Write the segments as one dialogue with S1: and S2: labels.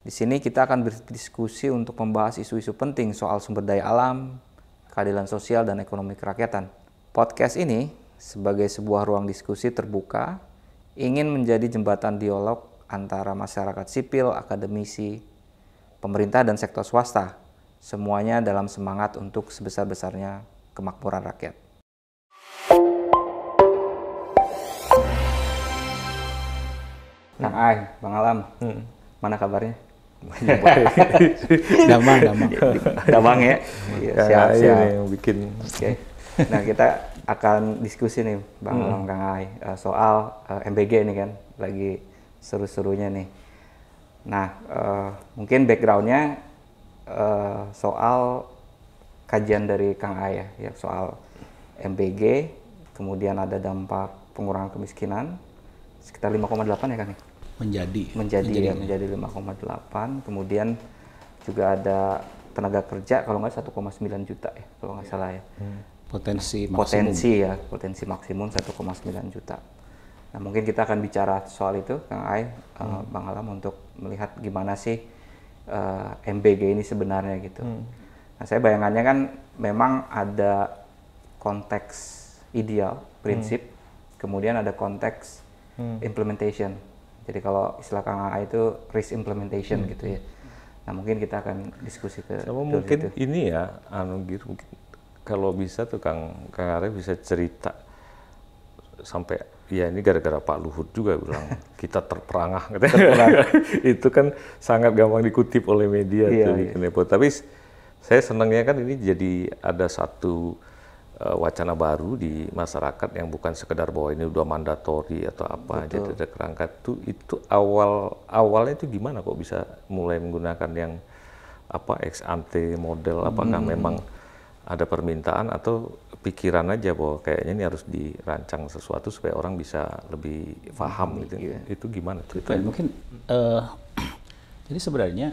S1: Di sini kita akan berdiskusi untuk membahas isu-isu penting soal sumber daya alam, keadilan sosial, dan ekonomi kerakyatan. Podcast ini sebagai sebuah ruang diskusi terbuka, ingin menjadi jembatan dialog antara masyarakat sipil, akademisi, pemerintah, dan sektor swasta. Semuanya dalam semangat untuk sebesar-besarnya kemakmuran rakyat. Kang Ai, Bang Alam, mana kabarnya?
S2: Damang.
S1: Damang ya? Siap.
S3: Yang bikin.
S1: Oke. Nah, kita akan diskusi nih, Bang Alam, Kang Ai, soal MBG ini kan, lagi seru-serunya nih. Nah, mungkin background-nya soal kajian dari Kang Ai ya, soal MBG, kemudian ada dampak pengurangan kemiskinan, sekitar 5,8 ya Kang? Menjadi 5,8, kemudian juga ada tenaga kerja kalau nggak 1,9 juta ya, kalau nggak salah ya. Potensi maksimum 1,9 juta. Nah, mungkin kita akan bicara soal itu, Kang Ai, Bang Alam, untuk melihat gimana sih MBG ini sebenarnya gitu. Nah, saya bayangannya kan memang ada konteks ideal, prinsip, kemudian ada konteks implementation. Jadi kalau istilah Kang Ai itu risk implementation gitu ya. Nah, mungkin kita akan diskusi ke
S3: mungkin
S1: itu.
S3: Ini ya, mungkin kalau bisa tuh Kang Ari bisa cerita sampai ya ini gara-gara Pak Luhut juga bilang kita terperangah gitu. Itu kan sangat gampang dikutip oleh media tuh. Tapi saya senangnya kan ini jadi ada satu wacana baru di masyarakat yang bukan sekedar bahwa ini udah mandatori atau apa, jadi ada kerangka itu awalnya itu gimana kok bisa mulai menggunakan yang apa ex ante model, apakah memang ada permintaan atau pikiran aja bahwa kayaknya ini harus dirancang sesuatu supaya orang bisa lebih paham gitu. Itu gimana tuh?
S2: Mungkin jadi sebenarnya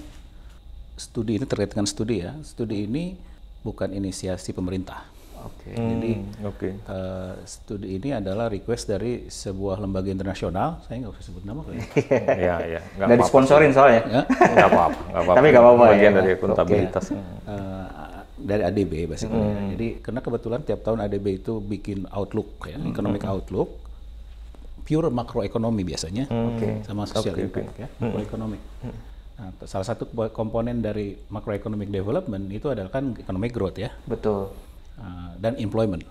S2: studi ini terkait dengan studi ya. Studi ini bukan inisiasi pemerintah. Jadi studi ini adalah request dari sebuah lembaga internasional. Saya nggak usah sebut nama kali ya.
S1: Nggak disponsorin soalnya.
S3: Nggak apa-apa.
S1: Tapi nggak apa-apa.
S3: Bagian dari akuntabilitas.
S2: Dari ADB basically. Jadi karena kebetulan tiap tahun ADB itu bikin outlook ya, economic outlook, pure makroekonomi biasanya, sama social impact ya, makroeconomic. Nah, salah satu komponen dari macroeconomic development itu adalah kan economic growth ya.
S1: Betul.
S2: Dan employment,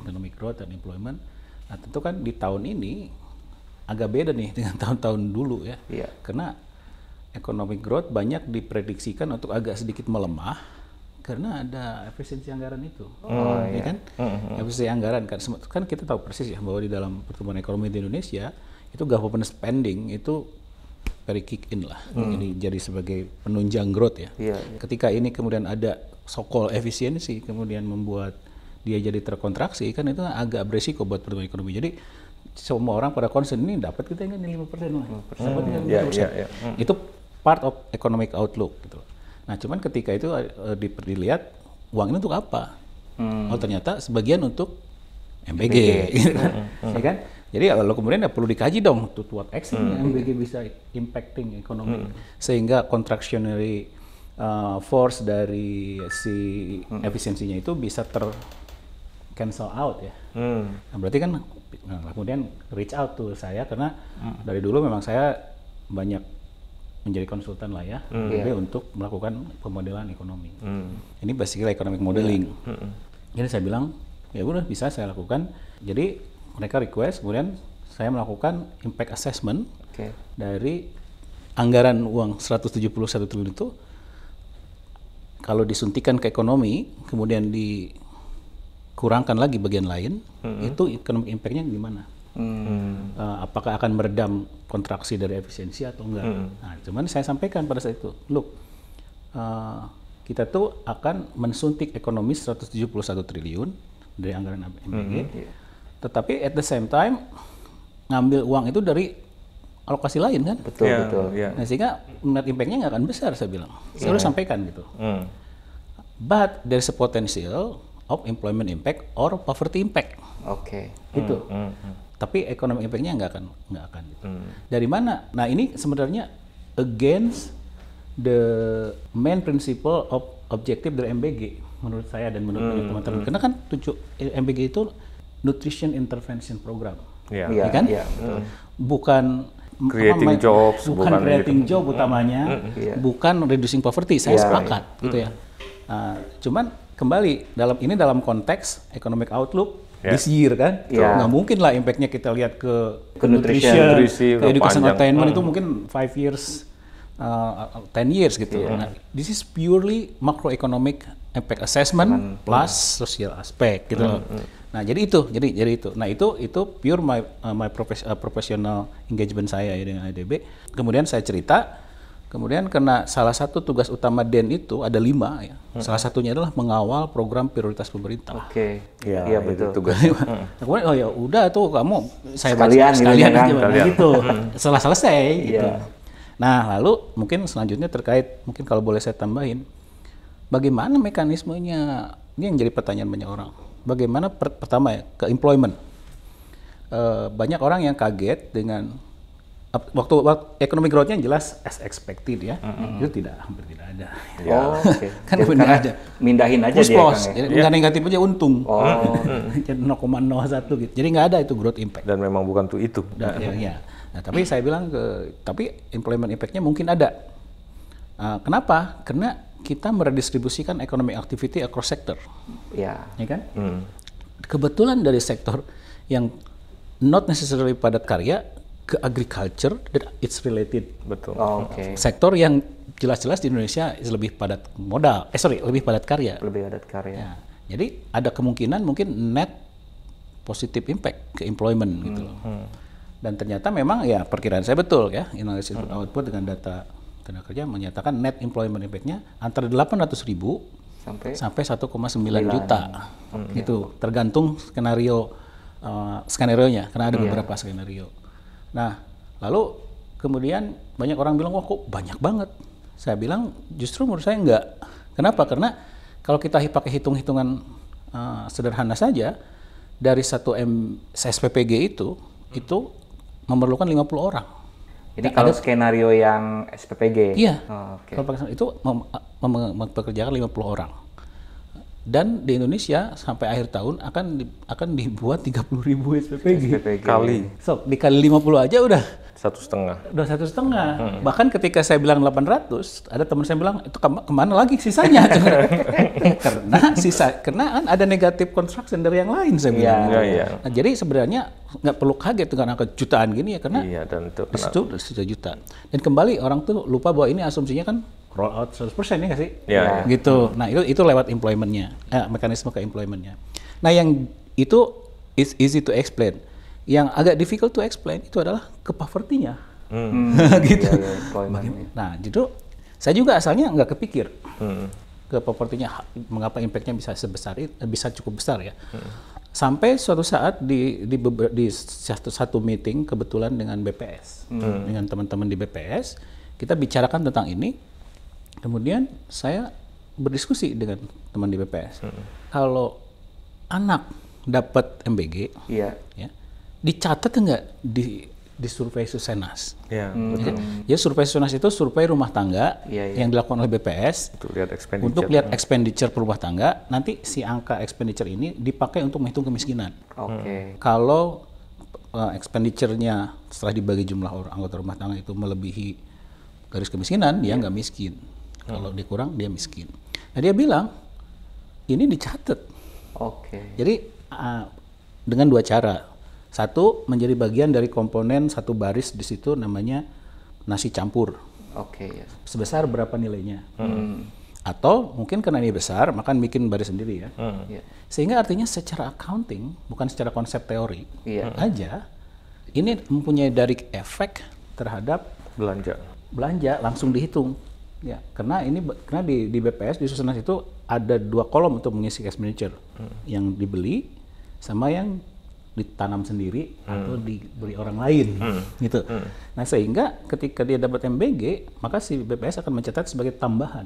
S2: economic growth dan employment. Nah, tentu kan di tahun ini agak beda nih dengan tahun-tahun dulu ya. Karena economic growth banyak diprediksikan untuk agak sedikit melemah karena ada efisiensi anggaran itu. Ya kan? Efisiensi anggaran kan kita tahu persis ya bahwa di dalam pertumbuhan ekonomi di Indonesia itu government spending itu very kick in lah. Jadi sebagai penunjang growth ya. Ketika ini kemudian ada so-called efisiensi kemudian membuat dia jadi terkontraksi, kan itu agak beresiko buat pertumbuhan ekonomi. Jadi semua orang pada concern ini dapat kita ini 5% lah. Itu part of economic outlook gitu. Nah, cuman ketika itu dilihat uang ini untuk apa? Oh, ternyata sebagian untuk MBG gitu kan. Ya kan? Jadi kalau kemudian perlu dikaji dong to what extent MBG bisa impacting ekonomi sehingga contractionary force dari si efisiensinya itu bisa cancel out ya. Nah, berarti kan kemudian reach out to saya karena dari dulu memang saya banyak menjadi konsultan lah ya, untuk melakukan pemodelan ekonomi. Ini basically economic modeling. Jadi saya bilang ya udah bisa saya lakukan. Jadi mereka request, kemudian saya melakukan impact assessment dari anggaran uang 171 triliun itu. Kalau disuntikan ke ekonomi, kemudian dikurangkan lagi bagian lain, itu economic impact-nya gimana? Apakah akan meredam kontraksi dari efisiensi atau enggak? Nah, cuman saya sampaikan pada saat itu, look, kita tuh akan mensuntik ekonomi 171 triliun dari anggaran MBG, tetapi at the same time ngambil uang itu dari alokasi lain kan?
S1: Betul.
S2: Nah, sehingga net impact-nya nggak akan besar, saya bilang. Saya udah sampaikan gitu. But there's a potential of employment impact or poverty impact. Itu. Tapi economic impact-nya nggak akan. Gitu. Dari mana? Nah, ini sebenarnya against the main principle of objective dari MBG menurut saya dan menurut teman-teman. Karena kan MBG itu Nutrition Intervention Program, ya kan? Bukan
S3: creating jobs,
S2: bukan creating job utamanya, bukan reducing poverty. Saya sepakat, gitu ya. Cuman kembali dalam konteks economic outlook this year kan, nggak mungkin lah impactnya kita lihat ke nutrition, ke education attainment itu mungkin 5 years, 10 years gitu. Nah, this is purely macroeconomic impact assessment plus social aspect gitu loh. Nah, jadi itu. Nah, itu pure my professional engagement saya ya dengan IDB. Kemudian saya cerita, kemudian karena salah satu tugas utama DEN itu ada 5 ya. Salah satunya adalah mengawal program prioritas pemerintah.
S3: Iya betul tugasnya.
S2: Kemudian oh ya udah tuh kamu saya
S1: sekalian
S2: aja gitu. Setelah selesai gitu. Nah, lalu mungkin selanjutnya terkait, mungkin kalau boleh saya tambahin, bagaimana mekanismenya? Ini yang jadi pertanyaan banyak orang. Bagaimana pertama ya, ke employment. Banyak orang yang kaget dengan waktu economic growth-nya jelas as expected ya. Itu hampir tidak ada.
S1: Kan benar ada. Mindahin aja dia kan.
S2: Nggak negatif aja untung. Jadi 0,01 gitu. Jadi nggak ada itu growth impact.
S3: Dan memang bukan tuh itu.
S2: Nah, tapi saya bilang tapi employment impact-nya mungkin ada. Kenapa? Karena kita meredistribusikan economic activity across sector. Ya kan? Kebetulan dari sektor yang not necessarily padat karya ke agriculture dan it's related.
S3: Betul.
S2: Sektor yang jelas-jelas di Indonesia lebih padat modal. Lebih padat karya.
S1: Lebih padat karya.
S2: Ya. Jadi ada kemungkinan mungkin net positive impact ke employment gitu loh. Dan ternyata memang ya perkiraan saya betul ya, analysis output dengan data tenaga kerja menyatakan net employment impact-nya antara 800.000 sampai 1,9 juta. Gitu, tergantung skenario-nya karena ada beberapa skenario. Nah, lalu kemudian banyak orang bilang wah kok banyak banget. Saya bilang justru menurut saya enggak. Kenapa? Karena kalau kita pakai hitung-hitungan sederhana saja, dari 1 SPPG itu memerlukan 50 orang.
S1: Jadi kalau skenario yang SPPG?
S2: Iya. Kalau itu mempekerjakan 50 orang. Dan di Indonesia sampai akhir tahun akan dibuat 30.000 SPPG. Dikali 50 aja udah
S3: 1,5.
S2: Udah 1,5. Bahkan ketika saya bilang 800, ada teman saya bilang itu kemana lagi sisanya? karena kan ada negatif construction dari yang lain saya bilang. Nah, jadi sebenarnya nggak perlu kaget dengan angka jutaan gini ya karena
S3: dan itu
S2: juta. Dan kembali orang tuh lupa bahwa ini asumsinya kan roll out 100% ya nggak sih? Gitu. Nah itu lewat employment-nya, mekanisme ke employment-nya. Nah yang itu is easy to explain. Yang agak difficult to explain itu adalah ke poverty-nya. Gitu. Nah, justru saya juga asalnya nggak kepikir ke poverty-nya, mengapa impact-nya bisa cukup besar ya. Sampai suatu saat di satu meeting kebetulan dengan BPS, dengan teman-teman di BPS, kita bicarakan tentang ini. Kemudian saya berdiskusi dengan teman di BPS. Kalau anak dapat MBG, ya, dicatat enggak di survei Susenas? Ya, survei Susenas itu survei rumah tangga yang dilakukan oleh BPS untuk lihat expenditure per rumah tangga. Nanti si angka expenditure ini dipakai untuk menghitung kemiskinan. Kalau expenditure-nya setelah dibagi jumlah anggota rumah tangga itu melebihi garis kemiskinan, dia nggak miskin. Kalau dikurang, dia miskin. Nah, dia bilang ini dicatat. Jadi dengan 2 cara. Satu, menjadi bagian dari komponen satu baris di situ namanya nasi campur. Sebesar berapa nilainya. Atau mungkin karena ini besar, maka bikin baris sendiri ya. Sehingga artinya secara accounting, bukan secara konsep teori aja, ini mempunyai direct efek terhadap belanja langsung dihitung. Ya, karena di BPS di Susenas itu ada 2 kolom untuk mengisi expenditure. Yang dibeli sama yang ditanam sendiri atau diberi orang lain gitu. Nah, sehingga ketika dia dapat MBG, maka si BPS akan mencatat sebagai tambahan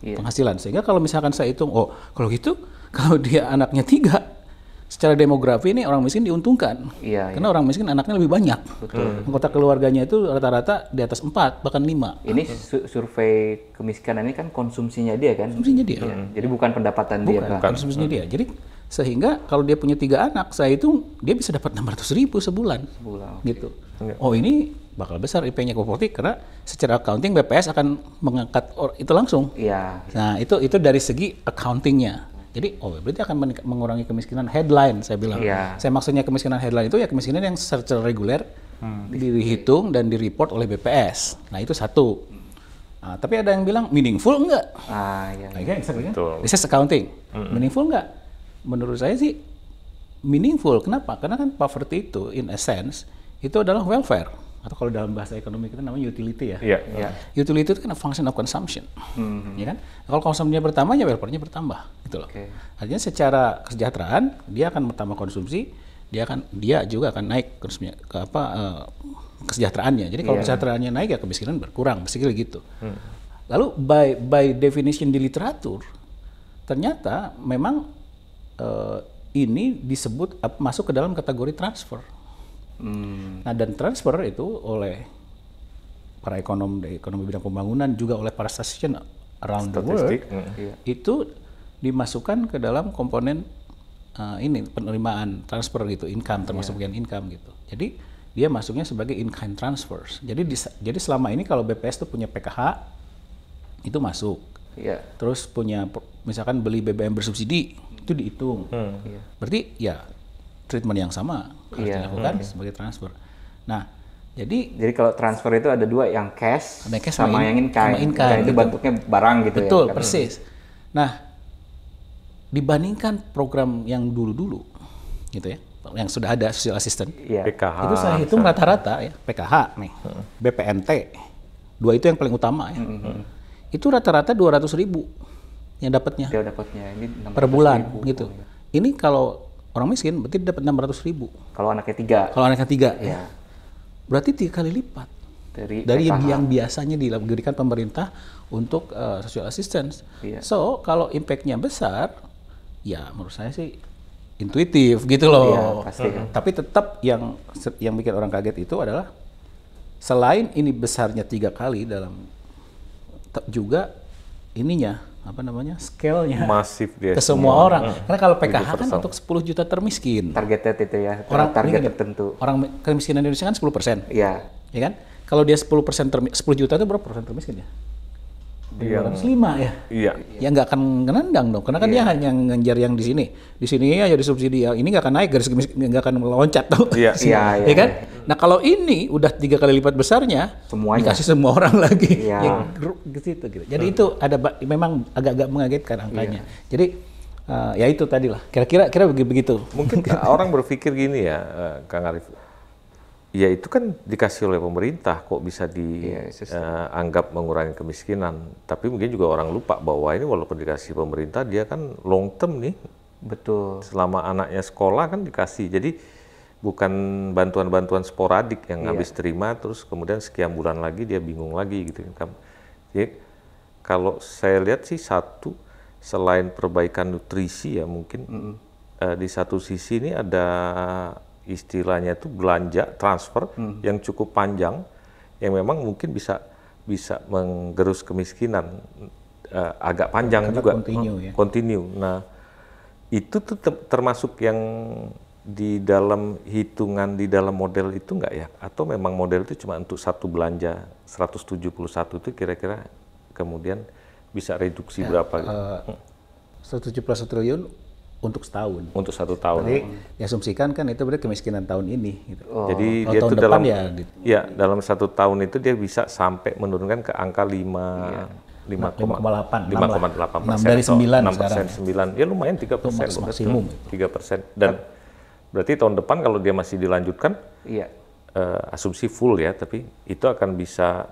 S2: penghasilan. Sehingga kalau misalkan saya hitung, kalau gitu kalau dia anaknya 3, secara demografi ini orang miskin diuntungkan. Karena orang miskin anaknya lebih banyak. Anggota keluarganya itu rata-rata di atas 4, bahkan 5.
S1: Ini survei kemiskinan ini kan konsumsinya dia kan?
S2: Konsumsinya dia.
S1: Jadi bukan pendapatan dia kan?
S2: Konsumsinya dia. Jadi sehingga kalau dia punya 3 anak, saya itu dia bisa dapat 600.000 sebulan. Gitu. Oh ini bakal besar IP-nya properti karena secara accounting BPS akan mengangkat itu langsung. Nah itu dari segi accountingnya. Jadi, berarti akan mengurangi kemiskinan headline, saya bilang. Saya maksudnya kemiskinan headline itu ya kemiskinan yang secara reguler dihitung dan direport oleh BPS. Nah, itu satu. Nah, tapi ada yang bilang meaningful enggak? This is accounting. Meaningful enggak? Menurut saya sih meaningful. Kenapa? Karena kan poverty itu, in a sense, itu adalah welfare. Atau kalau dalam bahasa ekonomi kita namanya utility ya. Utility itu kan a function of consumption, ya kan? Kalau konsumsinya bertambah, ya welfare-nya bertambah, gitu loh. Artinya secara kesejahteraan dia akan bertambah konsumsi, dia juga akan naik konsumsinya kesejahteraannya. Jadi kalau kesejahteraannya naik ya kemiskinan berkurang, mesti gitu. Lalu by definition di literatur, ternyata memang ini disebut masuk ke dalam kategori transfer. Nah, dan transfer itu oleh para ekonomi bidang pembangunan juga oleh para statistician around the world itu dimasukkan ke dalam komponen ini penerimaan transfer gitu, income termasuk bagian income gitu. Jadi dia masuknya sebagai in-kind transfers. Jadi selama ini kalau BPS tuh punya PKH itu masuk. Terus punya misalkan beli BBM bersubsidi itu dihitung. Berarti ya treatment yang sama harus dilakukan sebagai transfer. Nah, jadi
S1: kalau transfer itu ada 2, yang cash sama yang in-kind. Itu bentuknya barang gitu.
S2: Betul, persis. Nah, dibandingkan program yang dulu-dulu, gitu ya, yang sudah ada social assistant,
S3: PKH,
S2: itu saya hitung rata-rata ya, PKH nih, BPNT, 2 itu yang paling utama ya. Itu rata-rata 200.000 yang dapatnya.
S1: Ini
S2: per bulan gitu. Ini kalau orang miskin berarti dapat 600.000.
S1: Kalau anaknya 3.
S2: Kalau anaknya 3, ya. Berarti 3 kali lipat dari yang biasanya diberikan pemerintah untuk social assistance. So kalau impact-nya besar, ya menurut saya sih intuitif gitu loh.
S1: Pasti.
S2: Tapi tetap yang bikin orang kaget itu adalah selain ini besarnya 3 kali dalam juga ininya scale-nya
S3: masif dia
S2: ke semua orang. Karena kalau PKH kan untuk 10 juta termiskin.
S1: Targetnya itu ya, target tertentu.
S2: Orang kemiskinan Indonesia kan 10%.
S1: Iya.
S2: Ya kan? Kalau dia 10 juta itu berapa persen termiskin ya? 205 ya?
S3: Iya.
S2: Ya nggak akan nendang dong, karena kan dia hanya ngejar yang di sini. Di sini aja disubsidi, yang ini nggak akan naik, garis kemiskinan nggak akan meloncat tuh.
S3: Iya.
S2: Ya kan? Nah kalau ini udah 3 kali lipat besarnya,
S1: semuanya
S2: dikasih semua orang lagi. Gitu. Jadi itu ada memang agak-agak mengagetkan angkanya. Jadi ya itu tadi lah. Kira-kira begitu.
S3: Mungkin orang berpikir gini ya, Kang Arief. Ya itu kan dikasih oleh pemerintah, kok bisa dianggap mengurangi kemiskinan. Tapi mungkin juga orang lupa bahwa ini walaupun dikasih pemerintah, dia kan long term nih.
S1: Betul.
S3: Selama anaknya sekolah kan dikasih. Jadi bukan bantuan-bantuan sporadik yang habis terima, terus kemudian sekian bulan lagi dia bingung lagi gitu. Jadi kalau saya lihat sih selain perbaikan nutrisi ya mungkin di satu sisi ini ada istilahnya itu belanja transfer yang cukup panjang yang memang mungkin bisa menggerus kemiskinan agak panjang juga continue. Nah itu tuh termasuk yang di dalam hitungan di dalam model itu enggak ya, atau memang model itu cuma untuk satu belanja 171 itu kira-kira kemudian bisa reduksi berapa gitu?
S2: 171 triliun untuk setahun.
S3: Untuk 1 tahun.
S2: Jadi diasumsikan kan itu berarti kemiskinan tahun ini. Gitu.
S3: Jadi dia itu dalam 1 tahun itu dia bisa sampai menurunkan ke angka 5,8%.
S2: 5,8%.
S3: 6
S2: dari 9
S3: sekarang. 9. Ya lumayan 3%.
S2: Maksimum.
S3: 3%. Dan berarti tahun depan kalau dia masih dilanjutkan, asumsi full ya, tapi itu akan bisa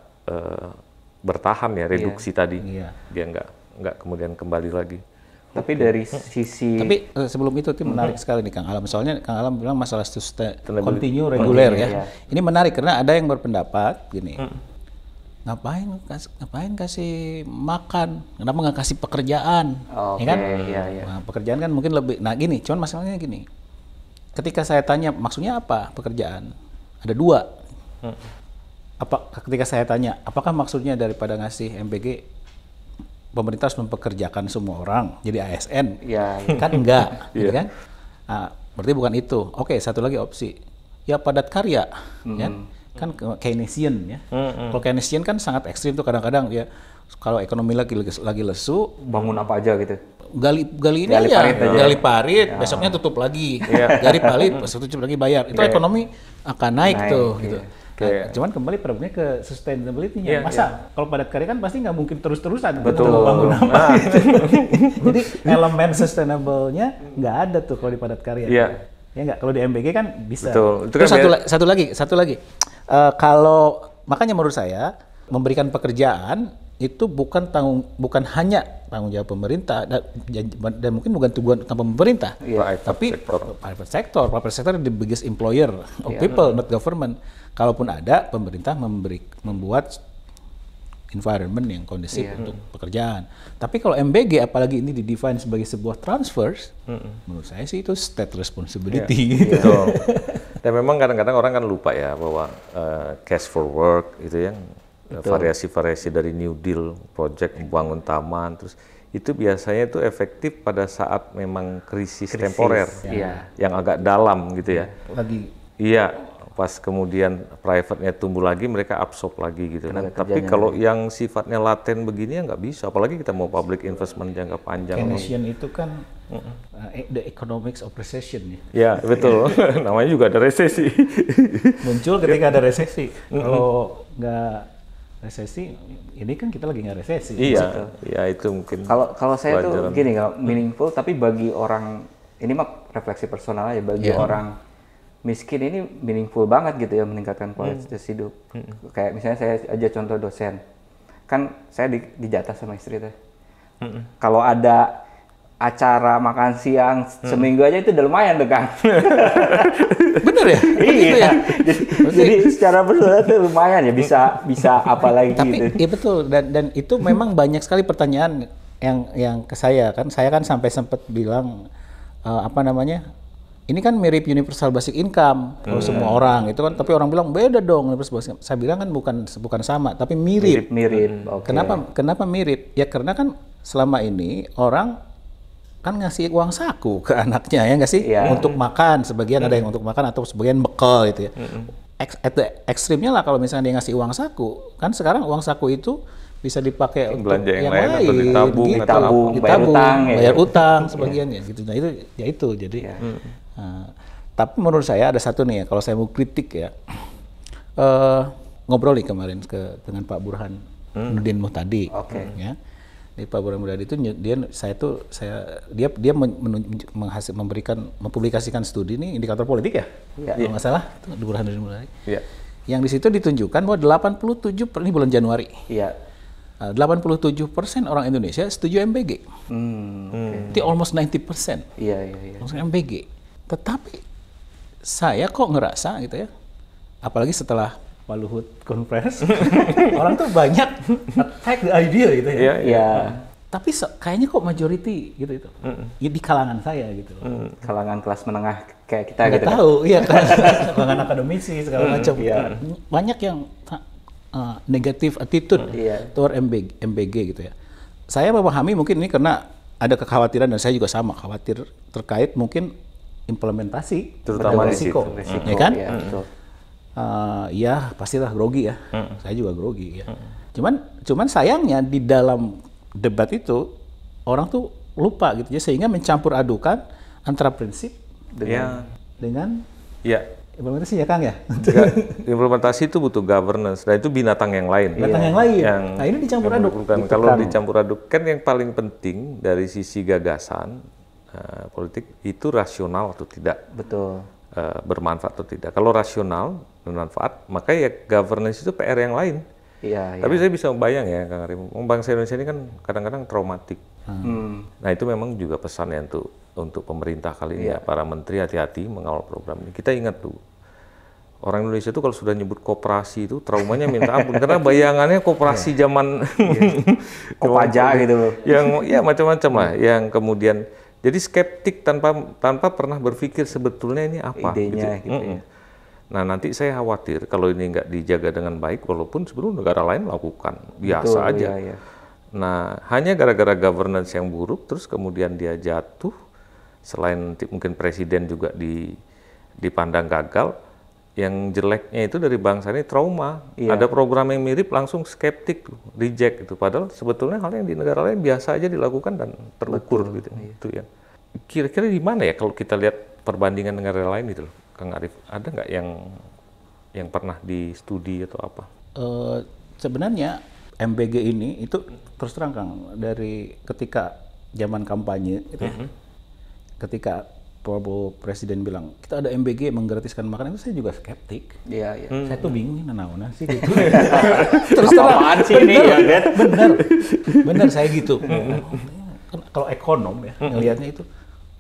S3: bertahan ya reduksi tadi. Dia nggak kemudian kembali lagi.
S1: Tapi dari sisi...
S2: Tapi sebelum itu menarik sekali nih Kang Alam. Soalnya Kang Alam bilang masalah continue reguler ya. Ini menarik karena ada yang berpendapat gini. Ngapain kasih makan? Kenapa nggak kasih pekerjaan? Ya kan? Nah, pekerjaan kan mungkin lebih... Nah gini, cuman masalahnya gini. ketika saya tanya maksudnya apa pekerjaan, ada dua. Ketika saya tanya, apakah maksudnya daripada ngasih MBG, pemerintah harus mempekerjakan semua orang jadi ASN?
S1: Ya.
S2: Kan enggak, gitu kan? Nah, berarti bukan itu. Oke, satu lagi opsi, ya padat karya, ya. Kan Keynesian ya. Kalau Keynesian kan sangat ekstrim tuh kadang-kadang ya. Kalau ekonomi lagi lesu,
S1: bangun apa aja gitu.
S2: Gali parit, besoknya tutup lagi. Gali parit, besok tutup lagi bayar. Itu ekonomi akan naik tuh gitu. Nah, cuman kembali problemnya ke sustainability-nya. Masa kalau padat karya kan pasti nggak mungkin terus-terusan bangun apa. Jadi elemen sustainable-nya nggak ada tuh kalau di padat karya. Ya nggak, kalau di MBG kan bisa.
S3: Betul. Itu kan
S2: satu lagi. Kalau makanya menurut saya memberikan pekerjaan itu bukan hanya tanggung jawab pemerintah dan mungkin bukan tujuan utama pemerintah, tapi private sector the biggest employer of people, not government. Kalaupun ada, pemerintah membuat environment yang kondusif untuk pekerjaan. Tapi kalau MBG, apalagi ini didefine sebagai sebuah transfers, menurut saya sih itu state responsibility.
S3: Betul. Dan memang kadang-kadang orang kan lupa ya bahwa cash for work itu yang variasi-variasi dari New Deal, project membangun taman, terus itu biasanya itu efektif pada saat memang krisis temporer yang agak dalam gitu ya. Pas kemudian private-nya tumbuh lagi, mereka absorb lagi gitu kan. Tapi kalau yang sifatnya laten begini ya nggak bisa, apalagi kita mau public investment jangka panjang.
S2: Keynesian itu kan the economics of recession ya.
S3: Ya betul, namanya juga ada resesi.
S2: Muncul ketika ada resesi. Kalau nggak resesi, ini kan kita lagi nggak resesi.
S3: Iya, ya itu mungkin.
S1: Kalau saya tuh gini, nggak meaningful, tapi bagi orang, ini mah refleksi personal aja, bagi orang miskin ini meaningful banget gitu ya, meningkatkan kualitas hidup. Kayak misalnya saya aja contoh dosen, kan saya dijatah sama istri tuh. Kalau ada acara makan siang seminggu aja itu udah lumayan tuh Kang.
S2: Bener ya?
S1: Iya. Jadi secara personal itu lumayan ya, bisa apa lagi
S2: tapi,
S1: gitu.
S2: Iya betul, dan itu memang banyak sekali pertanyaan yang ke saya kan sampai sempat bilang ini kan mirip universal basic income kalau semua orang itu kan, tapi orang bilang beda dong universal basic income. Saya bilang kan bukan sama, tapi mirip.
S1: Okay.
S2: Kenapa mirip? Ya karena kan selama ini orang kan ngasih uang saku ke anaknya ya nggak sih, untuk makan, sebagian ada yang untuk makan atau sebagian bekal gitu ya. Ekstrimnya lah kalau misalnya dia ngasih uang saku, kan sekarang uang saku itu bisa dipakai untuk
S3: belanja yang lain atau ditabung,
S2: bayar utang sebagiannya gitu. Nah itu jadi. Tapi menurut saya ada satu nih ya, kalau saya mau kritik ya, ngobrol nih kemarin dengan Pak Burhan Nurdin Muhtadi. Ya. Di Pak Burhan Muhtadi itu dia mempublikasikan studi ini indikator politik ya, kalau nggak salah itu Burhan Nurdin Muhtadi. Yang di situ ditunjukkan bahwa 87 ini bulan Januari. 87% orang Indonesia setuju MBG. Itu almost 90%. Maksudnya MBG. Tetapi saya kok ngerasa gitu ya, apalagi setelah Pak Luhut conference, orang tuh banyak attack the idea gitu ya. Tapi kayaknya kok majority gitu itu. Di kalangan saya gitu.
S1: Kalangan kelas menengah kayak kita
S2: nggak
S1: gitu.
S2: Tahu, iya kalangan akademisi segala macam. Banyak yang negatif attitude toward MBG gitu ya. Saya memahami mungkin ini karena ada kekhawatiran, dan saya juga sama khawatir terkait mungkin implementasi,
S3: terutama risiko,
S2: ya kan? Ya pastilah grogi ya. Saya juga grogi ya. Cuman sayangnya di dalam debat itu orang tuh lupa gitu ya, sehingga mencampur adukan antara prinsip dengan implementasi ya Kang ya.
S3: Implementasi itu butuh governance, dan itu binatang yang lain.
S2: Nah ini dicampur aduk.
S3: Kalau dicampur aduk kan yang paling penting dari sisi gagasan politik itu rasional atau tidak.
S1: Betul.
S3: Bermanfaat atau tidak. Kalau rasional bermanfaat, maka ya governance itu PR yang lain. Tapi saya bisa membayang ya Kang Ari, bangsa Indonesia ini kan kadang-kadang traumatik. Nah itu memang juga pesannya untuk pemerintah kali ini ya, para menteri hati-hati mengawal program ini. Kita ingat tuh, orang Indonesia itu kalau sudah nyebut koperasi itu traumanya minta ampun, karena bayangannya koperasi zaman
S1: Kopaja gitu loh.
S3: Yang macam-macam lah, yang kemudian Jadi skeptik tanpa pernah berpikir sebetulnya ini apa.
S1: Idenya gitu ya.
S3: Nah nanti saya khawatir kalau ini nggak dijaga dengan baik, walaupun sebelum negara lain melakukan biasa aja.
S1: Iya.
S3: Nah hanya gara-gara governance yang buruk, terus kemudian dia jatuh. Selain mungkin presiden juga dipandang gagal, yang jeleknya itu dari bangsa ini trauma. Ada program yang mirip langsung skeptik, reject itu. Padahal sebetulnya hal yang di negara lain biasa aja dilakukan dan terukur gitu. Itu ya. Kira-kira di mana ya kalau kita lihat perbandingan negara lain gitu loh, Kang Arief, ada nggak yang pernah di studi atau apa?
S2: Sebenarnya MBG ini itu terus terang Kang, dari ketika zaman kampanye gitu ya. Ketika Presiden bilang kita ada MBG menggratiskan makanan, itu saya juga skeptik.
S1: Iya.
S2: Saya tuh bingung ini naon sih gitu.
S1: Terus apaan sih ini ya kan?
S2: Bener saya gitu. Kalau ekonom ya ngelihatnya itu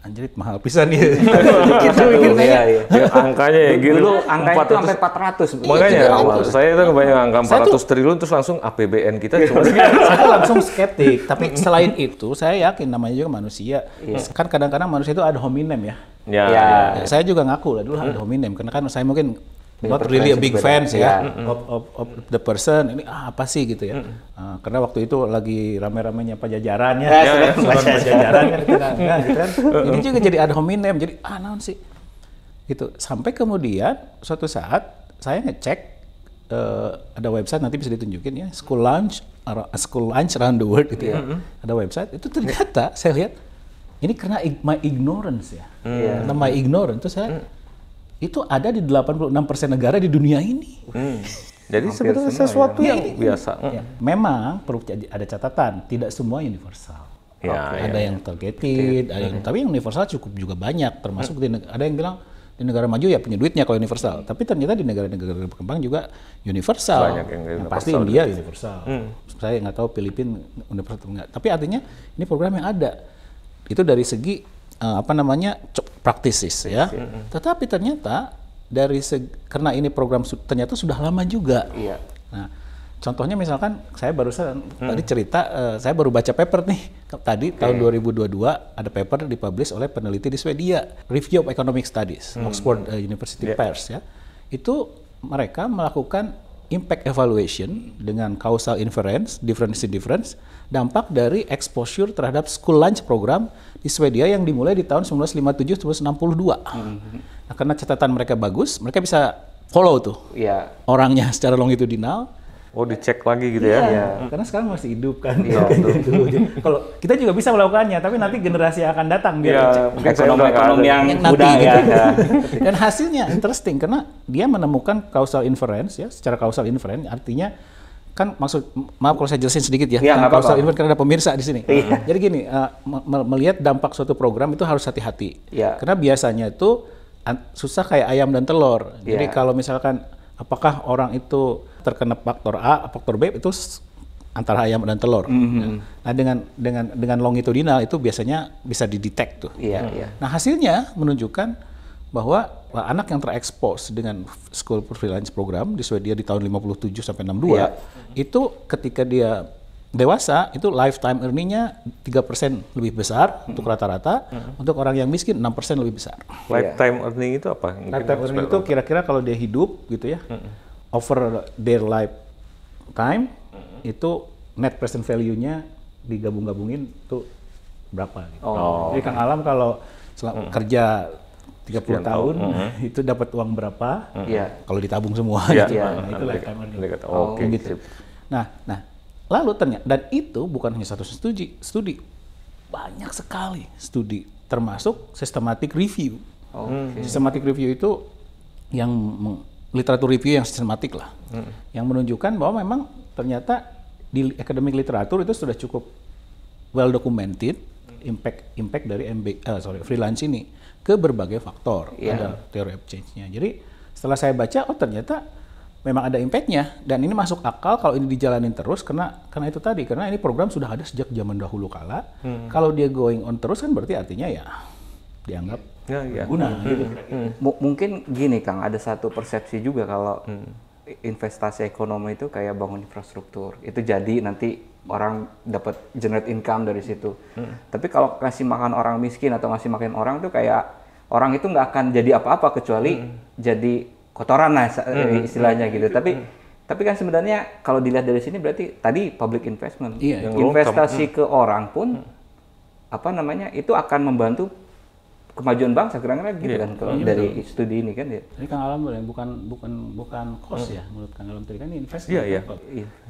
S2: anjrit mahal pisan ya.
S1: Iya.
S3: Angkanya ya gitu.
S1: Dulu angka itu sampai 400.
S3: Makanya saya itu kebayang angka 400 triliun terus langsung APBN kita cuma
S2: saya langsung skeptik. Tapi selain itu saya yakin namanya juga manusia. Kan kadang-kadang manusia itu ad hominem ya. Saya juga ngaku lah dulu ad hominem karena kan saya mungkin not really a big fans of the person. Ini apa sih gitu ya. Karena waktu itu lagi rame-ramenya pajajarannya. Pajajaran kan gitu kan. Ini juga jadi ad hominem. Jadi naon sih. Gitu. Sampai kemudian suatu saat saya ngecek ada website nanti bisa ditunjukin ya, school lunch around the world gitu ya. Ada website itu ternyata saya lihat ini karena my ignorance ya. Karena my ignorance itu saya itu ada di 86% negara di dunia ini.
S3: Jadi sebenarnya sesuatu yang biasa.
S2: Memang perlu ada catatan, tidak semua universal. Ada yang targeted, tapi yang universal cukup juga banyak, termasuk ada yang bilang di negara maju ya punya duitnya kalau universal, tapi ternyata di negara-negara berkembang juga universal.
S3: Banyak yang universal.
S2: Pasti India universal. Saya nggak tahu Filipina universal atau enggak. Tapi artinya ini program yang ada. Itu dari segi practices ya. Tetapi ternyata karena ini program ternyata sudah lama juga. Nah, contohnya misalkan saya barusan tadi cerita, saya baru baca paper nih tadi tahun 2022 ada paper dipublish oleh peneliti di Swedia, Review of Economic Studies, Oxford University Press ya. Itu mereka melakukan impact evaluation dengan causal inference, difference, dampak dari exposure terhadap school lunch program di Swedia yang dimulai di tahun 1957-1962. Nah, karena catatan mereka bagus, mereka bisa follow tuh orangnya secara longitudinal.
S3: Oh, dicek lagi gitu ya?
S2: Karena sekarang masih hidup kan. Kalau kita juga bisa melakukannya, tapi nanti generasi yang akan datang biar
S1: ekonom yang
S2: muda gitu. Dan hasilnya interesting karena dia menemukan causal inference ya, secara causal inference artinya kan maaf kalau saya jelasin sedikit ya. Causal inference karena ada pemirsa di sini. Jadi gini, melihat dampak suatu program itu harus hati-hati. Karena biasanya itu susah kayak ayam dan telur. Jadi kalau misalkan apakah orang itu terkena faktor A, faktor B itu antara ayam dan telur. Nah dengan longitudinal itu biasanya bisa didetek tuh. Nah hasilnya menunjukkan bahwa anak yang terekspos dengan school freelance program di Swedia di tahun 57 sampai 62 itu ketika dia dewasa itu lifetime earning-nya 3% lebih besar untuk rata-rata, untuk orang yang miskin 6% lebih besar.
S3: Lifetime earning itu apa?
S2: Lifetime earning itu kira-kira kalau dia hidup gitu ya, over their lifetime itu net present value-nya digabung-gabungin itu berapa gitu. Jadi Kang Alam kalau kerja 30 tahun itu dapat uang berapa? Kalau ditabung semua gitu. Nah, itu lifetime earning. Gitu. Nah, lalu ternyata, dan itu bukan hanya satu studi, banyak sekali studi, termasuk systematic review. Systematic review itu yang literatur review yang sistematik lah, yang menunjukkan bahwa memang ternyata di academic literatur itu sudah cukup well documented impact dari freelance ini ke berbagai faktor, ada theory of change-nya. Jadi setelah saya baca, ternyata memang ada impact-nya dan ini masuk akal kalau ini dijalanin terus karena itu tadi, karena ini program sudah ada sejak zaman dahulu kala. Kalau dia going on terus kan berarti artinya ya dianggap guna gitu.
S1: Mungkin gini Kang, ada satu persepsi juga kalau investasi ekonomi itu kayak bangun infrastruktur. Itu jadi nanti orang dapat generate income dari situ. Tapi kalau kasih makan orang miskin atau ngasih makan orang tuh kayak orang itu nggak akan jadi apa-apa kecuali jadi kotoran lah istilahnya gitu. Tapi kan sebenarnya kalau dilihat dari sini berarti tadi public investment. Investasi ke orang pun apa namanya itu akan membantu kemajuan bangsa kira-kira gitu kan kalau dari studi ini kan ya.
S2: Ini Kang Alam bukan cost ya menurut Kang Alam tadi kan ini investment.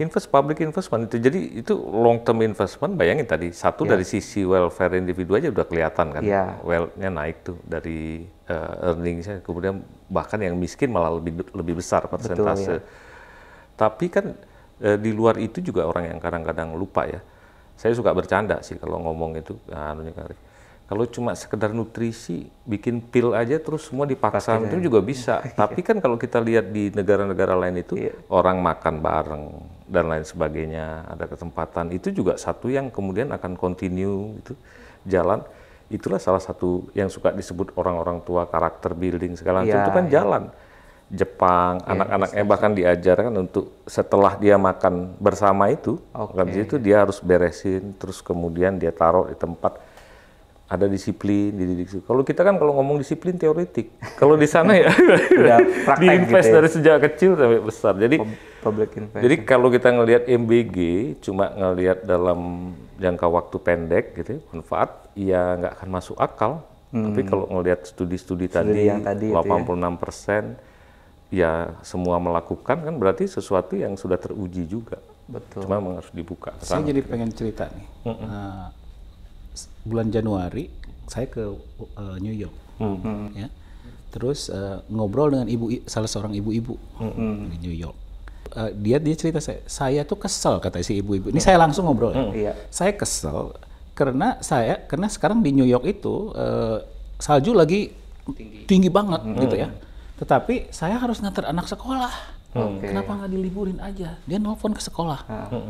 S3: Invest public investment itu jadi itu long term investment. Bayangin tadi satu dari sisi welfare individu aja udah kelihatan kan, wealth-nya naik tuh dari earningsnya, kemudian bahkan yang miskin malah lebih besar persentase. Tapi kan di luar itu juga orang yang kadang-kadang lupa ya. Saya suka bercanda sih kalau ngomong itu, kalau cuma sekedar nutrisi, bikin pil aja terus semua dipaksa itu juga bisa. Tapi kan kalau kita lihat di negara-negara lain itu orang makan bareng dan lain sebagainya, ada kesempatan itu juga satu yang kemudian akan continue itu jalan. Itulah salah satu yang suka disebut orang-orang tua karakter building segala macam itu kan jalan. Jepang, anak-anaknya bahkan diajarkan untuk setelah dia makan bersama itu, habis itu dia harus beresin, terus kemudian dia taruh di tempat. Ada disiplin, dididik. Kalau kita kan kalau ngomong disiplin teoretik, kalau di sana ya diinvest gitu dari sejak kecil sampai besar. Jadi kalau kita ngelihat MBG cuma ngelihat dalam jangka waktu pendek gitu, manfaat ya nggak akan masuk akal. Tapi kalau ngelihat studi-studi tadi 86%, ya semua melakukan kan berarti sesuatu yang sudah teruji juga.
S1: Betul.
S3: Cuma memang harus dibuka.
S2: Saya jadi pengen cerita nih. Bulan Januari saya ke New York, ya. Terus ngobrol dengan salah seorang ibu-ibu di New York. Dia cerita saya tuh kesel kata si ibu-ibu. Ini saya langsung ngobrol. Saya kesel karena sekarang di New York itu salju lagi tinggi banget gitu ya. Tetapi saya harus nganter anak sekolah. Kenapa nggak diliburin aja? Dia nelfon ke sekolah.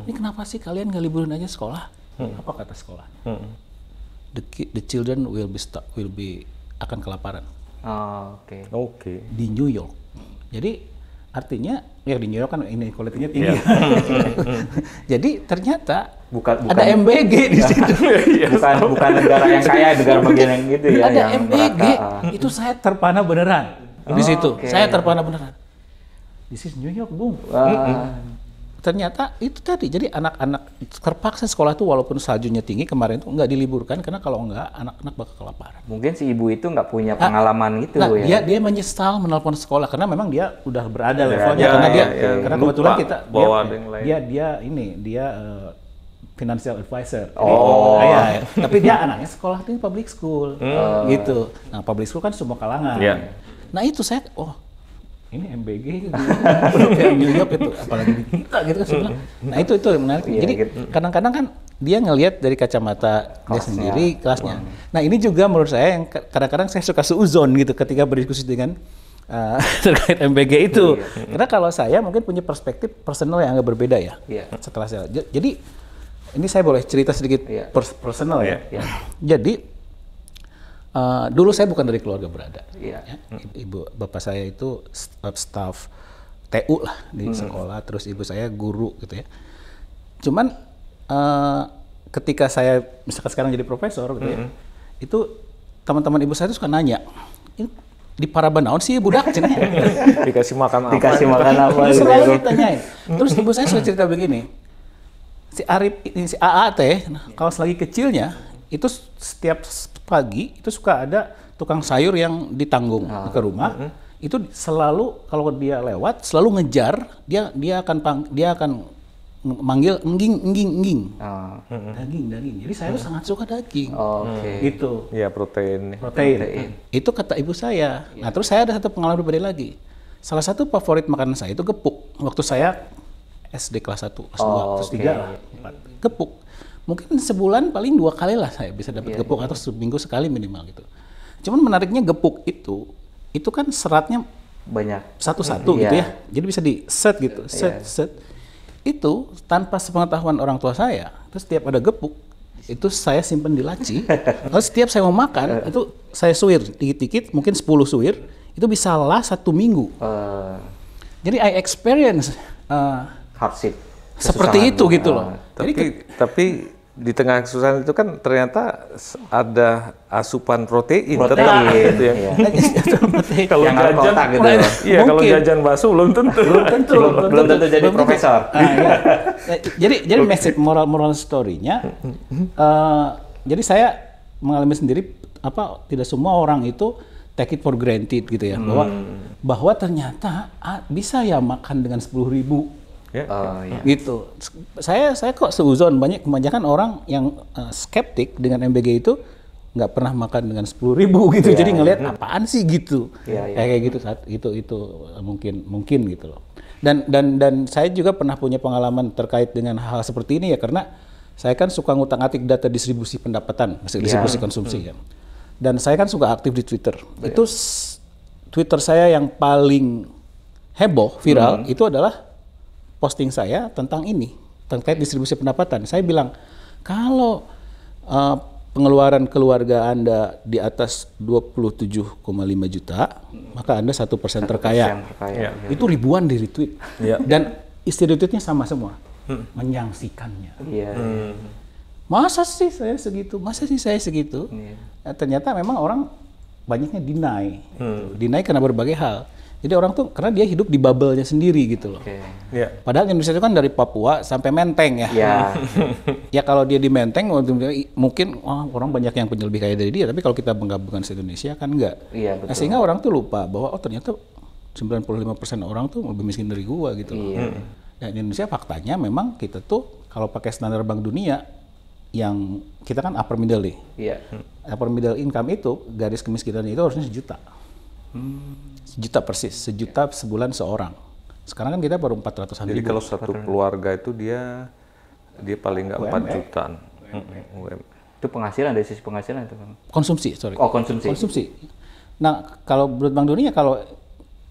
S2: Ini kenapa sih kalian nggak liburin aja sekolah? Apa kata sekolah? The children will be akan kelaparan. Di New York. Jadi artinya ya di New York kan inequality-nya tinggi. Jadi ternyata
S1: bukan
S2: ada MBG di situ.
S1: bukan negara yang kaya, negara bagian yang gitu ya.
S2: Ada MBG. Itu saya terpana beneran di situ. Saya terpana beneran. This is New York, Bung. Ternyata itu tadi, jadi anak-anak terpaksa sekolah tuh walaupun saljunya tinggi kemarin tuh nggak diliburkan karena kalau nggak anak-anak bakal kelaparan.
S1: Mungkin si ibu itu nggak punya pengalaman gitu ya. Dia
S2: menyesal menelpon sekolah karena memang dia udah berada levelnya karena kebetulan dia financial advisor. Tapi dia anaknya sekolah di public school gitu. Nah public school kan semua kalangan. Nah itu saya ini MBG New York itu apalagi di kita gitu kan saya bilang. Nah itu menarik. Jadi kadang-kadang kan dia ngelihat dari kacamata dia sendiri kelasnya. Nah ini juga menurut saya yang kadang-kadang saya suka seuzon gitu ketika berdiskusi dengan terkait MBG itu. Karena kalau saya mungkin punya perspektif personal yang agak berbeda ya. Setelah saya jadi ini saya boleh cerita sedikit personal ya. Jadi dulu saya bukan dari keluarga berada. Ibu bapak saya itu staf TU lah di sekolah, terus ibu saya guru gitu ya. Cuman ketika saya misalkan sekarang jadi profesor gitu ya, itu teman-teman ibu saya itu suka nanya, ini di Parabanaon sih budak cina
S3: dikasih makan apa?
S1: Dikasih makan apa?
S2: Selalu ditanyain. Terus ibu saya suka cerita begini, si Arif ini si AA teh, kalau selagi kecilnya itu setiap pagi itu suka ada tukang sayur yang ditanggung ke rumah. Itu selalu kalau dia lewat selalu ngejar, dia akan manggil engging. Daging. Jadi saya sangat suka daging. Gitu.
S3: Ya protein.
S2: Itu kata ibu saya. Nah terus saya ada satu pengalaman berbeda lagi. Salah satu favorit makanan saya itu gepuk. Waktu saya SD kelas 1, kelas 2, kelas 3, gepuk. Mungkin sebulan paling 2 kali lah saya bisa dapat gepuk atau seminggu sekali minimal gitu. Cuman menariknya gepuk itu kan seratnya
S1: banyak
S2: satu-satu gitu ya. Jadi bisa di set gitu, set. Itu tanpa sepengetahuan orang tua saya. Terus setiap ada gepuk itu saya simpen di laci. Lalu setiap saya mau makan itu saya suwir dikit-dikit, mungkin 10 suwir itu bisa lah 1 minggu. Jadi I experience
S1: hardship.
S2: seperti itu gitu loh.
S3: Tapi di tengah kesusahan itu kan ternyata ada asupan protein.
S1: Gitu ya.
S3: Kalau jajan gitu. Iya, kalau jajan bakso belum tentu.
S1: Belum tentu jadi profesor.
S2: Jadi message moral story-nya jadi saya mengalami sendiri tidak semua orang itu take it for granted gitu ya, bahwa ternyata bisa ya makan dengan 10.000. Gitu. Saya kok seuzon kebanyakan orang yang skeptik dengan MBG itu nggak pernah makan dengan 10.000 gitu. Jadi ngelihat apaan sih gitu. Kayak gitu saat itu mungkin gitu loh. Dan saya juga pernah punya pengalaman terkait dengan hal seperti ini ya, karena saya kan suka ngutak-ngatik data distribusi pendapatan, distribusi konsumsi kan. Dan saya kan suka aktif di Twitter. Itu Twitter saya yang paling heboh, viral itu adalah posting saya tentang ini, terkait distribusi pendapatan. Saya bilang, kalau pengeluaran keluarga Anda di atas 27,5 juta, maka Anda 1% terkaya. Itu ribuan di retweet. Dan isi retweetnya sama semua, menyangsikannya. Masa sih saya segitu? Nah, ternyata memang orang banyaknya deny. Deny karena berbagai hal. Jadi orang tuh karena dia hidup di bubble-nya sendiri gitu loh. Padahal Indonesia itu kan dari Papua sampai Menteng ya. Ya kalau dia di Menteng mungkin orang banyak yang punya lebih kaya dari dia, tapi kalau kita menggabungkan se-Indonesia kan enggak. Nah, sehingga orang tuh lupa bahwa ternyata 95% orang tuh lebih miskin dari gua gitu loh. Dan di Indonesia faktanya memang kita tuh kalau pakai standar Bank Dunia yang kita kan upper middle nih. Upper middle income itu garis kemiskinan itu harusnya 1 juta. 1 juta persis, 1 juta sebulan seorang. Sekarang kan kita baru 400-an ribu.
S3: Jadi kalau satu keluarga itu dia paling nggak 4 jutaan.
S1: Itu penghasilan, dari sisi penghasilan itu kan?
S2: Konsumsi, sorry.
S1: Oh, konsumsi.
S2: Nah, kalau menurut Bank Dunia kalau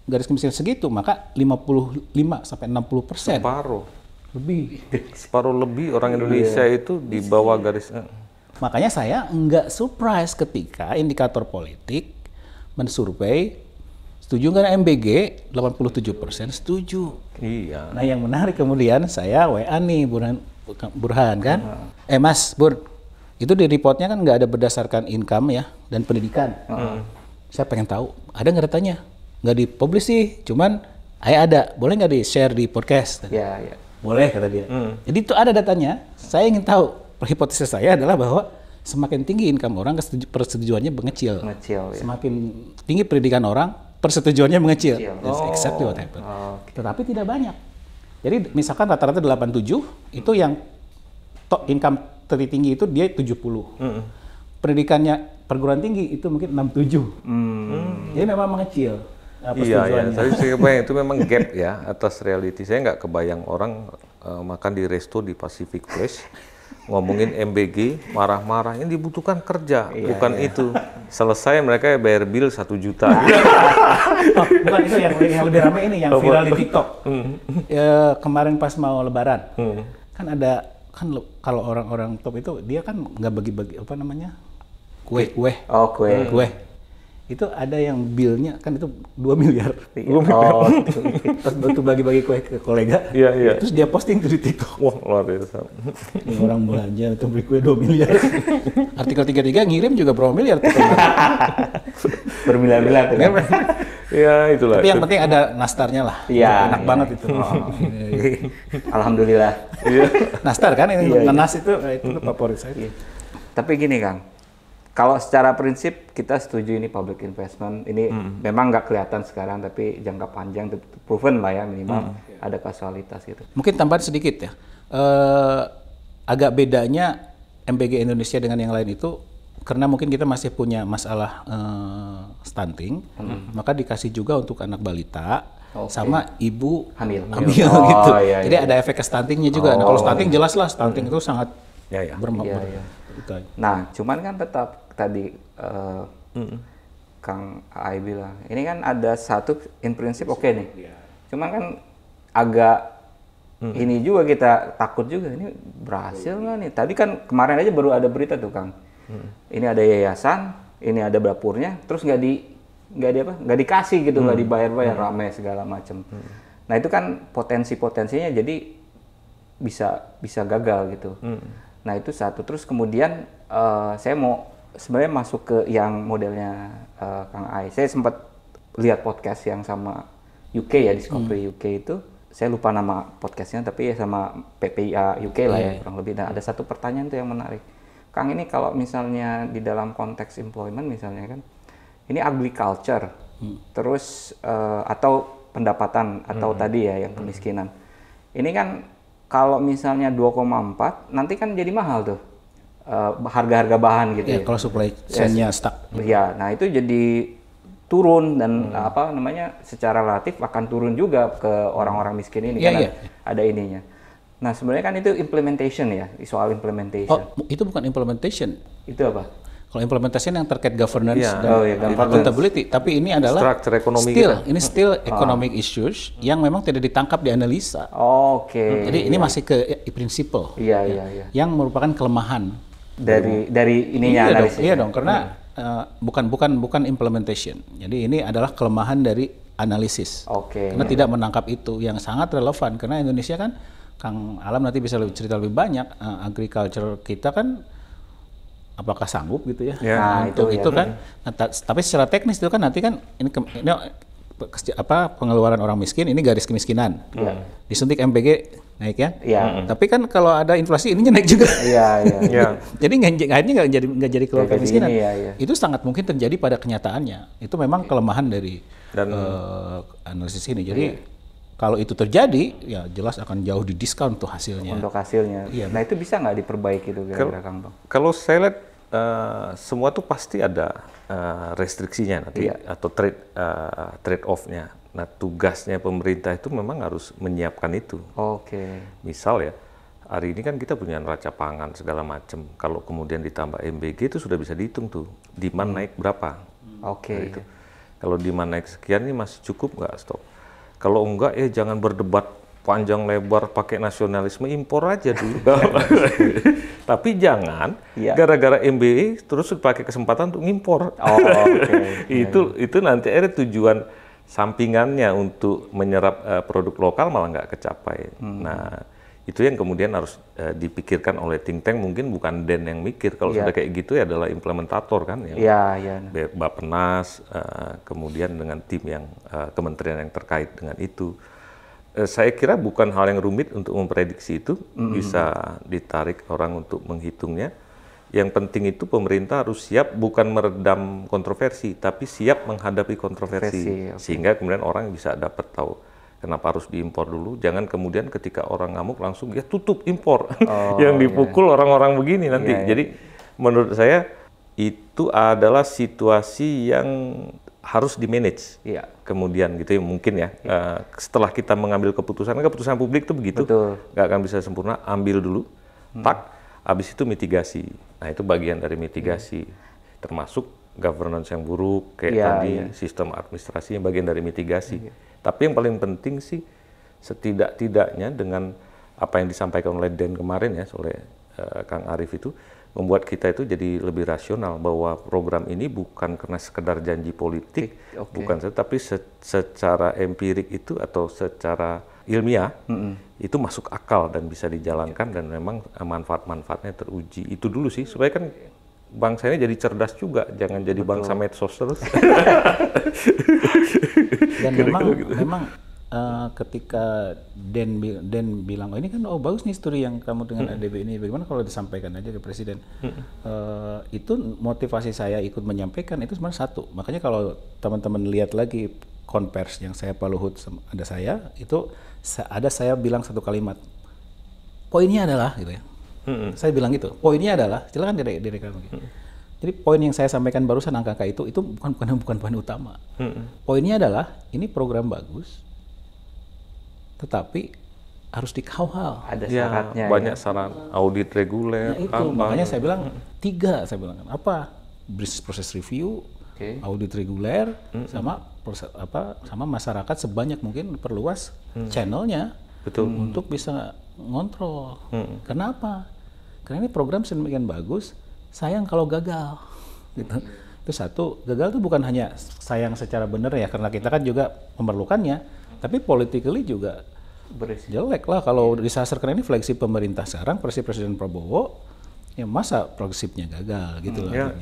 S2: garis kemiskinan segitu, maka 55-60%.
S3: Separuh lebih orang Indonesia itu di bawah garis.
S2: Makanya saya nggak surprise ketika indikator politik mensurvei setuju nggak MBG, 87% setuju. Nah yang menarik kemudian saya WA nih Burhan kan, Mas Bur, itu di reportnya kan nggak ada berdasarkan income ya dan pendidikan. Saya pengen tahu, ada nggak datanya? Nggak dipublish sih, cuman ada, boleh nggak di-share di podcast? Boleh kata dia. Jadi itu ada datanya. Saya ingin tahu, hipotesis saya adalah bahwa semakin tinggi income orang, persetujuannya mengecil. Semakin tinggi pendidikan orang, persetujuannya mengecil. That's exactly what happened. Tetapi tidak banyak. Jadi misalkan rata-rata 87, itu yang top income tertinggi itu dia 70. Pendidikannya perguruan tinggi itu mungkin 67. Jadi memang mengecil.
S3: Iya. Tapi saya kebayang itu memang gap ya atas reality. Saya nggak kebayang orang makan di resto di Pacific Place, ngomongin MBG, marah-marah. Yang dibutuhkan kerja, bukan itu. Selesai mereka bayar bill 1 juta.
S2: Bukan itu yang lebih ramai ini, yang viral di TikTok. Kemarin pas mau Lebaran, kan ada kalau orang-orang top itu dia kan nggak bagi-bagi kue. Itu ada yang billnya kan itu 2 miliar. Terus bantu bagi-bagi kue ke kolega. Terus dia posting di TikTok.
S3: Wah, luar biasa.
S2: Ini orang belanja itu beli kue 2 miliar. Artikel 33 ngirim juga berapa miliar.
S1: Bermiliar-miliar.
S3: Ya, itulah.
S2: Tapi yang penting ada nastarnya lah. Enak banget itu.
S1: Alhamdulillah.
S2: Nastar kan ini nanas itu favorit saya.
S1: Tapi gini Kang, kalau secara prinsip kita setuju ini public investment, ini memang nggak kelihatan sekarang, tapi jangka panjang proven lah ya minimal ada kausalitas gitu.
S2: Mungkin tambahan sedikit ya, agak bedanya MBG Indonesia dengan yang lain itu karena mungkin kita masih punya masalah stunting, maka dikasih juga untuk anak balita sama ibu hamil gitu. Jadi ada efek stuntingnya juga. Nah kalau stunting jelas lah, stunting itu sangat
S1: Nah cuman kan tetap tadi Kang Ai bilang, ini kan ada satu in prinsip oke nih. Cuman kan agak ini juga kita takut juga, ini berhasil nggak nih? Tadi kan kemarin aja baru ada berita tuh Kang. Ini ada yayasan, ini ada dapurnya, terus nggak dikasih gitu, nggak dibayar-bayar, ramai segala macam. Nah itu kan potensinya jadi bisa gagal gitu. Nah itu satu. Terus kemudian saya mau sebenarnya masuk ke yang modelnya Kang Ai. Saya sempat lihat podcast yang sama UK ya, Discovery UK itu. Saya lupa nama podcastnya, tapi ya sama PPIA UK lah ya kurang lebih. Nah ada satu pertanyaan tuh yang menarik. Kang, ini kalau misalnya di dalam konteks employment misalnya kan, ini agriculture, terus atau pendapatan atau tadi ya yang kemiskinan. Ini kan kalau misalnya 2,4 nanti kan jadi mahal tuh harga-harga bahan gitu ya.
S2: Kalau supply chain-nya stuck.
S1: Ya, nah itu jadi turun dan secara relatif akan turun juga ke orang-orang miskin ini karena ada ininya. Nah sebenarnya kan itu implementation ya, soal implementation.
S2: Oh, itu bukan implementation.
S1: Itu apa?
S2: Kalau implementation yang terkait governance dan accountability, tapi ini adalah
S3: structure ekonomi
S2: still economic issues yang memang tidak ditangkap di analisa.
S1: Oke.
S2: Jadi ini masih ke prinsipal.
S1: Iya.
S2: Yang merupakan kelemahan
S1: dari ininya analisis.
S2: Iya dong, karena bukan implementation. Jadi ini adalah kelemahan dari analisis.
S1: Oke.
S2: Karena tidak menangkap itu yang sangat relevan karena Indonesia kan, Kang Alam nanti bisa cerita lebih banyak, agriculture kita kan apakah sanggup gitu ya?
S1: Nah,
S2: untuk itu kan. Nah, tapi secara teknis itu kan nanti kan ini pengeluaran orang miskin ini garis kemiskinan. Disuntik MPG naik ya. Tapi kan kalau ada inflasi ininya naik juga. Jadi akhirnya nggak jadi keluar kemiskinan. Itu sangat mungkin terjadi pada kenyataannya. Itu memang kelemahan dari analisis ini. Jadi kalau itu terjadi, ya jelas akan jauh didiskon tuh hasilnya.
S1: Untuk hasilnya. Nah itu bisa nggak diperbaiki itu kira-kira Kang Tong?
S3: Kalau saya lihat semua tuh pasti ada restriksinya nanti atau trade off-nya. Nah tugasnya pemerintah itu memang harus menyiapkan itu.
S1: Oke.
S3: Misal ya, hari ini kan kita punya neraca pangan segala macam. Kalau kemudian ditambah MBG itu sudah bisa dihitung tuh, demand naik berapa.
S1: Oke.
S3: Kalau demand naik sekian ini masih cukup nggak stok? Kalau enggak jangan berdebat panjang lebar pakai nasionalisme, impor aja dulu. Tapi jangan gara-gara MBE terus pakai kesempatan untuk ngimpor. Itu nanti ada tujuan sampingannya untuk menyerap produk lokal malah nggak kecapai. Nah itu yang kemudian harus dipikirkan oleh think tank, mungkin bukan Den yang mikir. Kalau sudah kayak gitu ya adalah implementator kan ya. Bappenas, kemudian dengan tim yang kementerian yang terkait dengan itu. Saya kira bukan hal yang rumit untuk memprediksi itu, bisa ditarik orang untuk menghitungnya. Yang penting itu pemerintah harus siap bukan meredam kontroversi, tapi siap menghadapi kontroversi. Sehingga kemudian orang bisa dapat tahu kenapa harus diimpor dulu. Jangan kemudian ketika orang ngamuk langsung ya tutup impor. Yang dipukul orang-orang begini nanti. Jadi menurut saya itu adalah situasi yang harus di-manage. Kemudian gitu ya mungkin ya. Setelah kita mengambil keputusan publik itu begitu. Nggak akan bisa sempurna, ambil dulu. Habis itu mitigasi. Nah itu bagian dari mitigasi, termasuk governance yang buruk, kayak tadi sistem administrasi yang bagian dari mitigasi. Tapi yang paling penting sih, setidak-tidaknya dengan apa yang disampaikan oleh Den kemarin ya, oleh Kang Arief itu, membuat kita itu jadi lebih rasional bahwa program ini bukan karena sekedar janji politik, bukan, tapi secara empirik itu atau secara ilmiah itu masuk akal dan bisa dijalankan dan memang manfaat-manfaatnya teruji. Itu dulu sih supaya kan bangsa ini jadi cerdas juga, jangan jadi bangsa medsos terus.
S2: Dan memang ketika Den bilang ini kan bagus nih studi yang kamu dengan ADB ini, bagaimana kalau disampaikan aja ke presiden? Itu motivasi saya ikut menyampaikan itu sebenarnya satu. Makanya kalau teman-teman lihat lagi konvers yang saya Pak Luhut ada saya itu saya bilang satu kalimat, poinnya adalah gitu ya. Saya bilang gitu, poinnya adalah silakan direkam gitu. Jadi poin yang saya sampaikan barusan angka itu bukan poin utama. Poinnya adalah ini program bagus, tetapi harus dikawal.
S1: Ada syaratnya.
S3: Banyak syarat, audit reguler.
S2: Nah, itu makanya saya bilang 3, saya bilang apa? Business process review, audit reguler, sama masyarakat sebanyak mungkin perluas channelnya untuk bisa ngontrol. Kenapa? Karena ini program sedemikian bagus, sayang kalau gagal. Gitu. Itu satu, gagal itu bukan hanya sayang secara benar ya, karena kita kan juga memerlukannya, tapi politically juga jelek lah kalau disaster. Karena ini flagship pemerintah sekarang, Presiden Prabowo, ya masa flagshipnya gagal gitu loh.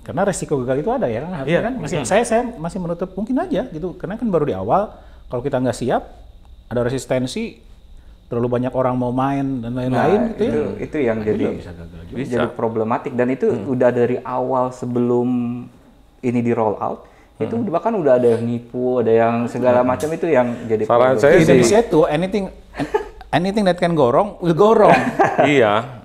S2: Karena resiko gagal itu ada ya kan, harusnya kan saya masih menutup mungkin aja gitu, karena kan baru di awal. Kalau kita nggak siap, ada resistensi, terlalu banyak orang mau main dan lain-lain
S1: itu yang jadi
S2: bisa gagal juga.
S1: Jadi problematik, dan itu udah dari awal sebelum ini di roll out. Itu bahkan udah ada yang nipu, ada yang segala macam, itu yang jadi
S3: saran saya
S2: di Indonesia itu anything that can go wrong will go wrong.
S3: Iya.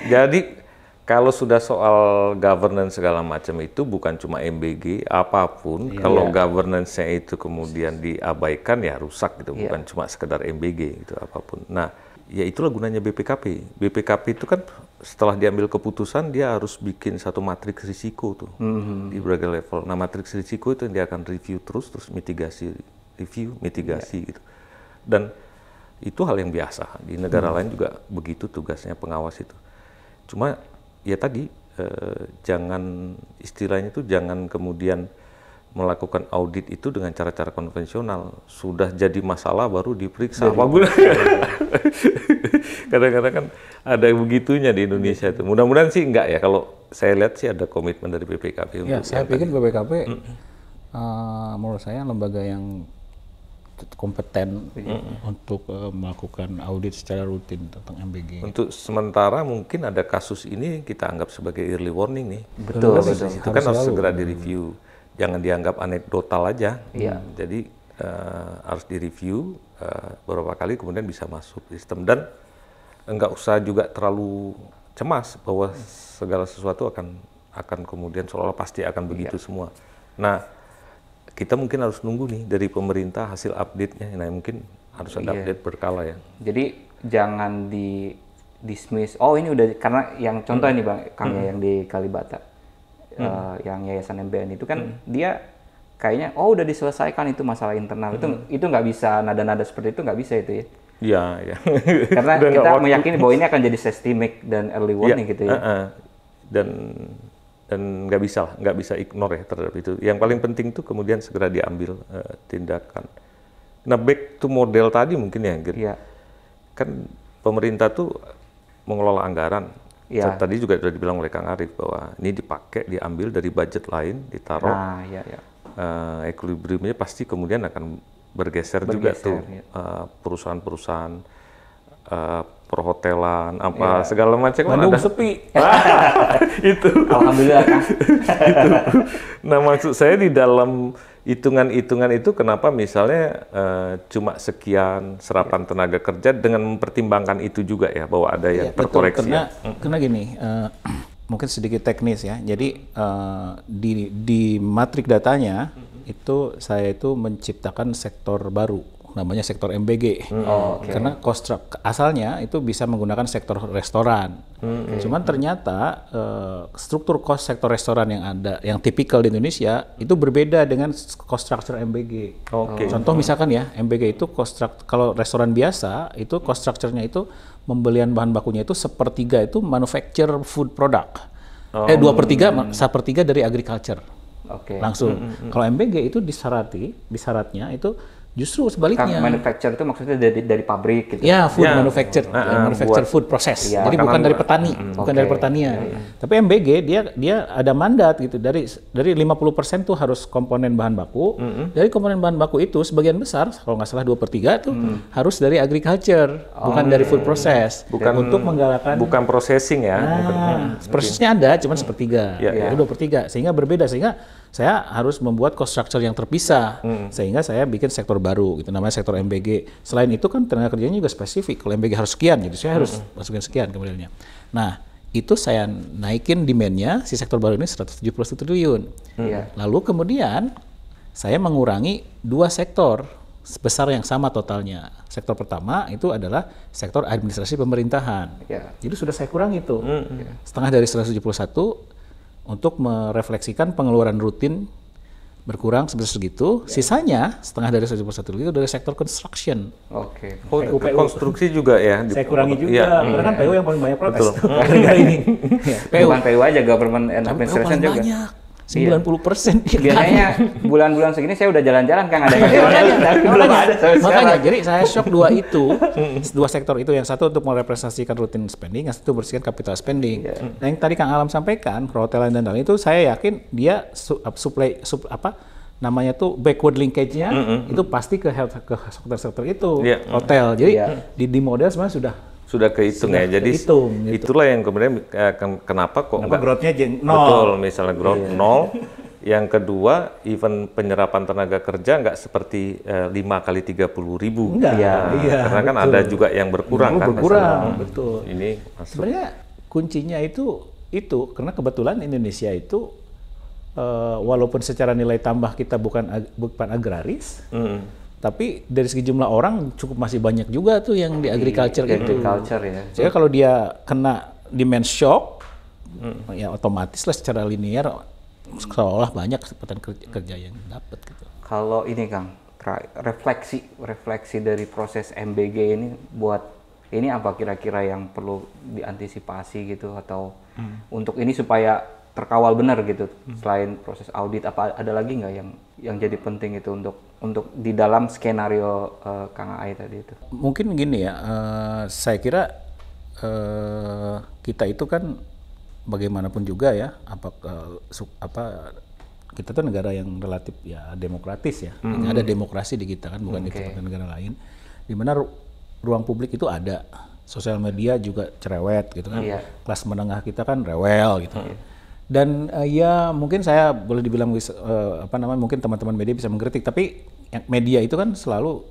S3: Jadi kalau sudah soal governance segala macam itu bukan cuma MBG, apapun kalau governance-nya itu kemudian diabaikan ya rusak gitu, bukan cuma sekedar MBG gitu apapun. Nah, ya itulah gunanya BPKP. BPKP itu kan setelah diambil keputusan dia harus bikin satu matriks risiko tuh di berbagai level. Nah, matriks risiko itu yang dia akan review terus mitigasi, mitigasi gitu. Dan itu hal yang biasa di negara lain juga begitu tugasnya pengawas itu. Cuma ya tadi jangan, istilahnya itu jangan kemudian melakukan audit itu dengan cara-cara konvensional. Sudah jadi masalah baru diperiksa. Apa gunanya? Kadang-kadang kan ada begitunya di Indonesia itu. Mudah-mudahan sih enggak ya. Kalau saya lihat sih ada komitmen dari BPKP.
S2: Ya, saya pikir BPKP menurut saya lembaga yang kompeten untuk melakukan audit secara rutin tentang MBG.
S3: Untuk sementara mungkin ada kasus ini kita anggap sebagai early warning nih.
S1: Betul.
S3: Itu kan harus segera direview. Jangan dianggap anekdotal aja. Jadi harus direview beberapa kali kemudian bisa masuk sistem, dan enggak usah juga terlalu cemas bahwa segala sesuatu akan kemudian seolah-olah pasti akan begitu semua. Nah, kita mungkin harus nunggu nih dari pemerintah hasil update-nya. Nah, mungkin harus ada update berkala ya.
S1: Jadi jangan dismiss. Oh, ini udah, karena yang contoh ini Bang Kang yang di Kalibata, yang Yayasan MBN itu kan dia kayaknya udah diselesaikan itu masalah internal. Itu nggak bisa, nada-nada seperti itu nggak bisa itu ya.
S3: Iya.
S1: Karena kita meyakini bahwa ini akan jadi systemic dan early warning gitu ya. Dan nggak bisa ignore ya terhadap itu. Yang paling penting itu kemudian segera diambil tindakan. Nah, back to model tadi mungkin ya, kan pemerintah tuh mengelola anggaran. Tadi juga sudah dibilang oleh Kang Arief bahwa ini diambil dari budget lain, ditaruh. Equilibriumnya pasti kemudian akan bergeser juga tuh perusahaan-perusahaan, perhotelan, segala macam.
S2: Bandung sepi.
S3: Itu.
S1: Alhamdulillah kan.
S3: Nah, maksud saya di dalam hitungan-hitungan itu kenapa misalnya cuma sekian serapan tenaga kerja dengan mempertimbangkan itu juga ya, bahwa ada yang terkoreksi.
S2: Betul, karena gini, mungkin sedikit teknis ya. Jadi di matrik datanya itu saya itu menciptakan sektor baru, namanya sektor MBG. Karena asalnya itu bisa menggunakan sektor restoran. Cuman ternyata struktur cost sektor restoran yang ada, yang tipikal di Indonesia itu berbeda dengan cost structure MBG. Contoh misalkan ya, MBG itu kalau restoran biasa itu cost structure-nya itu pembelian bahan bakunya itu 1/3 itu manufacture food product. 2/3, 1/3 dari agriculture. Langsung. Kalau MBG itu disyaratnya itu justru sebaliknya.
S1: Manufacture itu maksudnya dari pabrik gitu.
S2: Ya, food manufacture, manufacture food process. Jadi bukan dari petani, bukan dari pertanian. Tapi MBG dia ada mandat gitu, dari 50% tuh harus komponen bahan baku. Dari komponen bahan baku itu sebagian besar, kalau nggak salah 2/3 tuh harus dari agriculture, bukan dari food process. Untuk menggalakkan.
S3: Bukan processing ya.
S2: Prosesnya ada, cuman 1/3. Itu 2/3, sehingga berbeda, sehingga saya harus membuat cost structure yang terpisah, sehingga saya bikin sektor baru, gitu, namanya sektor MBG. Selain itu kan tenaga kerjanya juga spesifik. Kalau MBG harus sekian, gitu, saya harus masukin sekian kemudiannya. Nah, itu saya naikin demand-nya, si sektor baru ini 171 triliun. Lalu kemudian saya mengurangi 2 sektor sebesar yang sama totalnya. Sektor pertama itu adalah sektor administrasi pemerintahan. Jadi sudah saya kurangi itu. Setengah dari 171 untuk merefleksikan pengeluaran rutin berkurang sebesar segitu, sisanya setengah dari 171 itu dari sektor construction.
S3: Konstruksi juga ya.
S2: Saya kurangi juga, karena kan PU yang paling banyak protes.
S3: Hari
S1: ini. Bukan PU aja, government and administration juga.
S2: Banyak. 90%.
S1: Biasanya bulan-bulan segini saya udah jalan-jalan Kang, ada yang belum ada.
S2: Makanya jadi saya shock dua sektor itu, yang satu untuk merepresentasikan rutin spending, yang satu bersihkan capital spending. Nah, yang tadi Kang Alam sampaikan perhotelan dan lain itu saya yakin dia namanya tuh backward linkage-nya itu pasti ke sektor-sektor itu, hotel. Jadi di model sebenarnya sudah kehitung ya.
S3: Jadi
S2: gitu.
S3: Itulah yang kemudian kenapa kok enggak
S2: growth-nya nol.
S3: Betul, misalnya growth nol. Yang kedua, even penyerapan tenaga kerja nggak seperti 5 kali 30.000. Karena kan ada juga yang berkurang kan.
S2: Betul.
S3: Ini masuk.
S2: Sebenarnya kuncinya itu karena kebetulan Indonesia itu walaupun secara nilai tambah kita bukan agraris, tapi dari segi jumlah orang cukup masih banyak juga tuh yang di agriculture itu. Jadi kalau dia kena demand shock, ya otomatis lah secara linear seolah banyak kesempatan kerja yang dapat gitu.
S1: Kalau ini Kang, refleksi dari proses MBG ini buat ini apa kira-kira yang perlu diantisipasi gitu, atau untuk ini supaya terkawal benar gitu, selain proses audit apa ada lagi nggak yang jadi penting itu untuk di dalam skenario Kang Ai tadi itu?
S2: Mungkin gini ya, saya kira kita itu kan bagaimanapun juga ya, kita tuh negara yang relatif ya demokratis ya, ada demokrasi di kita kan, bukan di negara lain, di mana ruang publik itu ada, sosial media juga cerewet gitu kan, kelas menengah kita kan rewel gitu. Dan ya mungkin saya boleh dibilang mungkin teman-teman media bisa mengkritik, tapi media itu kan selalu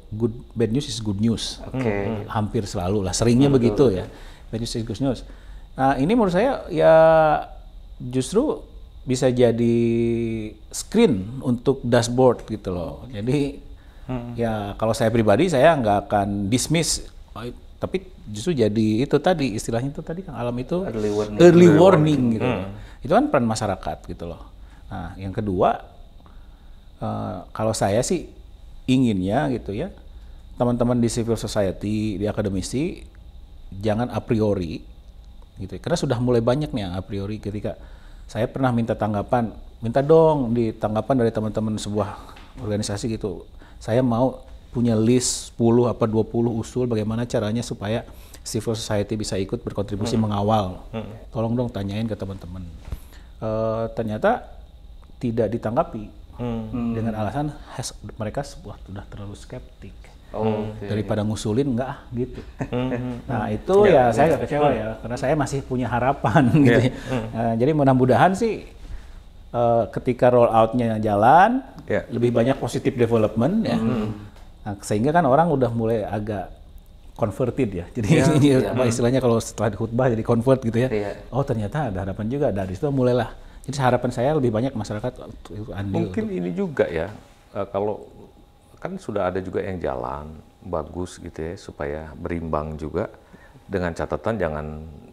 S2: bad news is good news. Hampir selalu lah, seringnya begitu ya. Bad news is good news. Nah, ini menurut saya ya justru bisa jadi screen untuk dashboard gitu loh. Jadi ya kalau saya pribadi saya nggak akan dismiss, tapi justru jadi itu tadi istilahnya itu tadi Kang Alam itu early warning gitu. Itu kan peran masyarakat gitu loh. Nah, yang kedua, kalau saya sih inginnya gitu ya, teman-teman di civil society, di akademisi, jangan a priori gitu. Karena sudah mulai banyak nih yang a priori. Ketika saya pernah minta dong tanggapan dari teman-teman sebuah organisasi gitu. Saya mau punya list 10 apa 20 usul bagaimana caranya supaya civil society bisa ikut berkontribusi mengawal. Tolong dong tanyain ke teman-teman. Ternyata tidak ditanggapi dengan alasan mereka sudah terlalu skeptik. Daripada ngusulin enggak gitu. Nah itu ya saya agak kecewa ya, karena saya masih punya harapan gitu. Jadi mudah-mudahan sih ketika roll out-nya jalan, lebih banyak positive development ya. Nah, sehingga kan orang udah mulai agak converted ya. Jadi istilahnya kalau setelah khutbah jadi convert gitu ya. Oh ternyata ada harapan juga, dari situ mulailah. Jadi harapan saya lebih banyak masyarakat andil.
S3: Mungkin ini juga ya, kalau kan sudah ada juga yang jalan bagus gitu ya, supaya berimbang juga, dengan catatan jangan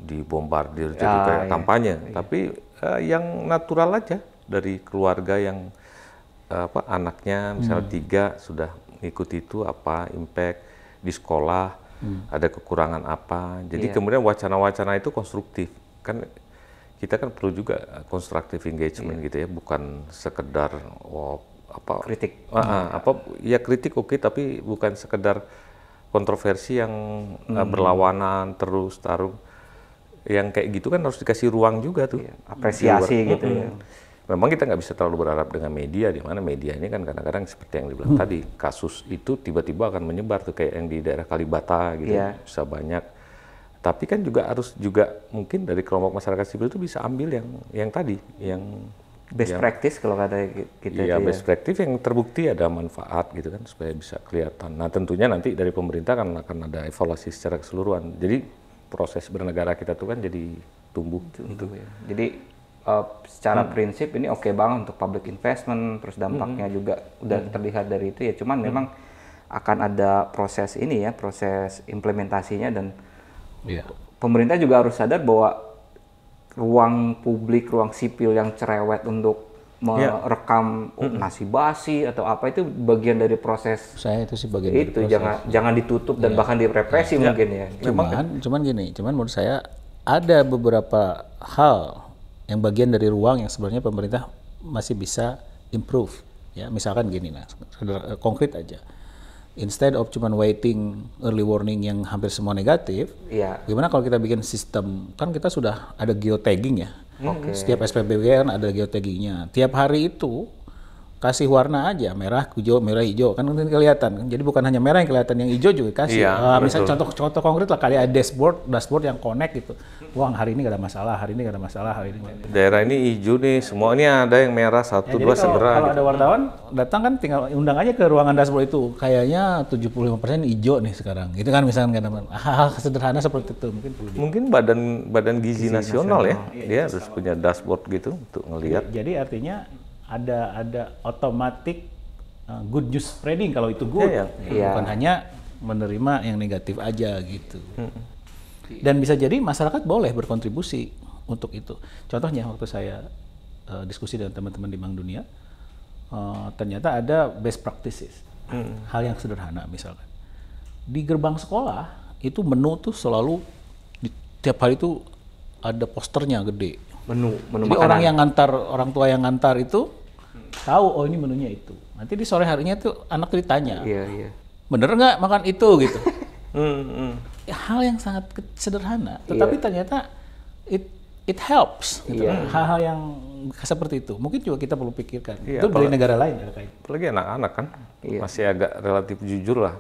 S3: dibombardir jadi kayak kampanye, tapi yang natural aja dari keluarga yang anaknya misalnya 3 sudah ikut itu, apa impact di sekolah, ada kekurangan apa, jadi kemudian wacana-wacana itu konstruktif kan. Kita kan perlu juga constructive engagement gitu ya, bukan sekedar
S1: kritik.
S3: Kritik oke, tapi bukan sekedar kontroversi yang berlawanan terus tarung. Yang kayak gitu kan harus dikasih ruang juga tuh.
S1: Apresiasi gitu ya.
S3: Memang kita nggak bisa terlalu berharap dengan media, di mana media ini kan kadang-kadang seperti yang dibilang tadi, kasus itu tiba-tiba akan menyebar tuh, kayak yang di daerah Kalibata gitu, bisa banyak. Tapi kan juga harus mungkin dari kelompok masyarakat sipil itu bisa ambil yang tadi, yang
S1: best practice kalau kata kita.
S3: Iya, best practice yang terbukti ada manfaat gitu kan, supaya bisa kelihatan. Nah tentunya nanti dari pemerintah kan akan ada evaluasi secara keseluruhan. Jadi proses bernegara kita tuh kan jadi tumbuh.
S1: Jadi secara prinsip ini oke banget untuk public investment, terus dampaknya juga udah terlihat dari itu ya. Cuman memang akan ada proses ini ya, proses implementasinya, dan pemerintah juga harus sadar bahwa ruang publik, ruang sipil yang cerewet untuk merekam nasi basi atau apa itu bagian dari proses.
S2: Saya itu sih bagian
S1: itu dari proses. Jangan ditutup dan bahkan direpresi mungkin ya.
S2: Cuman menurut saya ada beberapa hal yang bagian dari ruang yang sebenarnya pemerintah masih bisa improve. Ya, misalkan gini, konkret aja. Instead of cuman waiting early warning yang hampir semua negatif, gimana kalau kita bikin sistem, kan kita sudah ada geotagging ya. Setiap SPBG kan ada geotaggingnya. Tiap hari itu kasih warna aja, merah, hijau, kan kelihatan. Jadi bukan hanya merah yang kelihatan, yang hijau juga kasih. Misalnya contoh konkret lah, kali ada dashboard yang connect gitu. Wah, hari ini gak ada masalah, hari ini gak ada masalah, hari ini gak ada.
S3: Daerah ini hijau nih, semua ini ada yang merah, 1, 2 segera.
S2: Kalau ada wartawan datang kan tinggal undang aja ke ruangan dashboard itu. Kayaknya 75% hijau nih sekarang. Itu kan misalnya hal sederhana seperti itu
S3: mungkin badan gizi nasional ya. Dia harus punya dashboard gitu untuk ngelihat.
S2: Jadi artinya ada automatic good news spreading kalau itu good, bukan hanya menerima yang negatif aja gitu. Dan bisa jadi masyarakat boleh berkontribusi untuk itu. Contohnya waktu saya diskusi dengan teman-teman di Bank Dunia, ternyata ada best practices, hal yang sederhana misalkan di gerbang sekolah itu menu tuh selalu tiap hari itu ada posternya gede.
S1: Menu
S2: jadi makanan. Orang tua yang ngantar itu tahu, oh ini menunya itu. Nanti di sore harinya tuh anak ditanya, bener nggak makan itu gitu. Hal yang sangat sederhana, tetapi ternyata it helps. Gitu. Hal-hal yang seperti itu mungkin juga kita perlu pikirkan. Itu dari negara lain ya kayak.
S3: Apalagi anak-anak kan masih agak relatif jujur lah,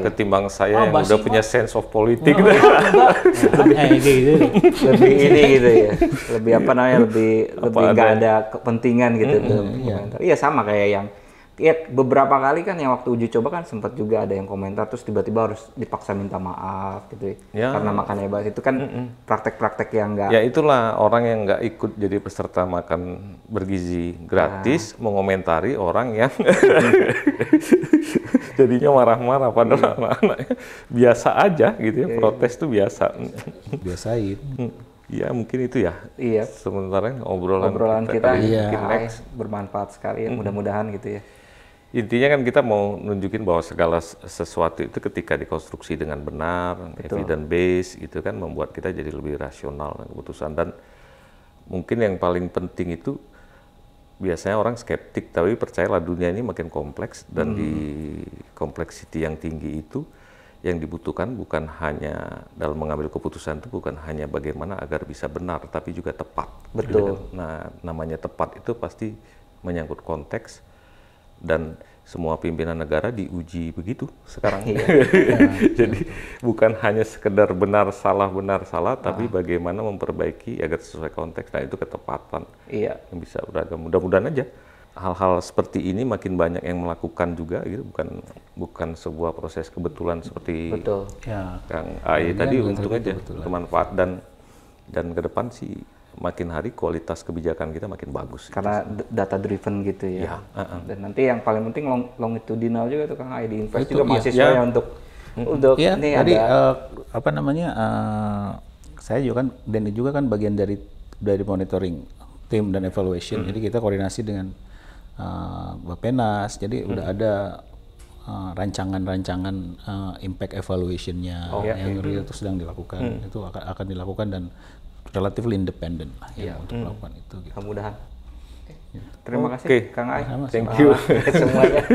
S3: ketimbang saya yang udah punya sense of politik.
S1: Lebih ini gitu ya, lebih apa namanya, lebih nggak ada kepentingan gitu. Iya sama kayak yang beberapa kali kan yang waktu uji coba kan sempat juga ada yang komentar terus tiba-tiba harus dipaksa minta maaf gitu karena makannya basi. Itu kan praktek-praktek yang nggak.
S3: Ya itulah orang yang nggak ikut jadi peserta makan bergizi gratis mengomentari orang yang jadinya marah-marah padahal anak-anaknya biasa aja gitu ya, protes tuh biasa.
S2: Biasain.
S3: Ya mungkin itu ya. Sementara obrolan
S1: kita next bermanfaat sekali ya, mudah-mudahan gitu ya.
S3: Intinya kan kita mau nunjukin bahwa segala sesuatu itu ketika dikonstruksi dengan benar, evidence based gitu kan, membuat kita jadi lebih rasional keputusan. Dan mungkin yang paling penting itu biasanya orang skeptik, tapi percayalah dunia ini makin kompleks, dan di kompleksiti yang tinggi itu yang dibutuhkan bukan hanya dalam mengambil keputusan itu bukan hanya bagaimana agar bisa benar, tapi juga tepat.
S1: Betul.
S3: Gitu kan? Nah, namanya tepat itu pasti menyangkut konteks. Dan semua pimpinan negara diuji begitu sekarang. Jadi bukan hanya sekedar benar salah, tapi bagaimana memperbaiki agar sesuai konteks. Nah itu ketepatan yang bisa beragam. Mudah-mudahan aja hal-hal seperti ini makin banyak yang melakukan juga, gitu. Bukan sebuah proses kebetulan seperti Kang Ai tadi. Untung aja bermanfaat, dan ke depan sih makin hari kualitas kebijakan kita makin bagus.
S1: Karena data driven gitu ya. Dan nanti yang paling penting longitudinal juga tuh Kang Ai, di-invest juga mahasiswa untuk ini
S2: tadi
S1: ada
S2: saya juga kan, dan juga kan bagian dari monitoring tim dan evaluation. Jadi kita koordinasi dengan Bappenas. Jadi udah ada rancangan impact evaluation-nya yang itu sedang dilakukan. Itu akan dilakukan dan relatif independen lah untuk melakukan itu. Gitu.
S1: Mudah-mudahan. Terima kasih Kang Ai.
S3: Thank you semuanya.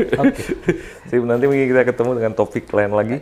S3: Nanti mungkin kita ketemu dengan topik lain lagi.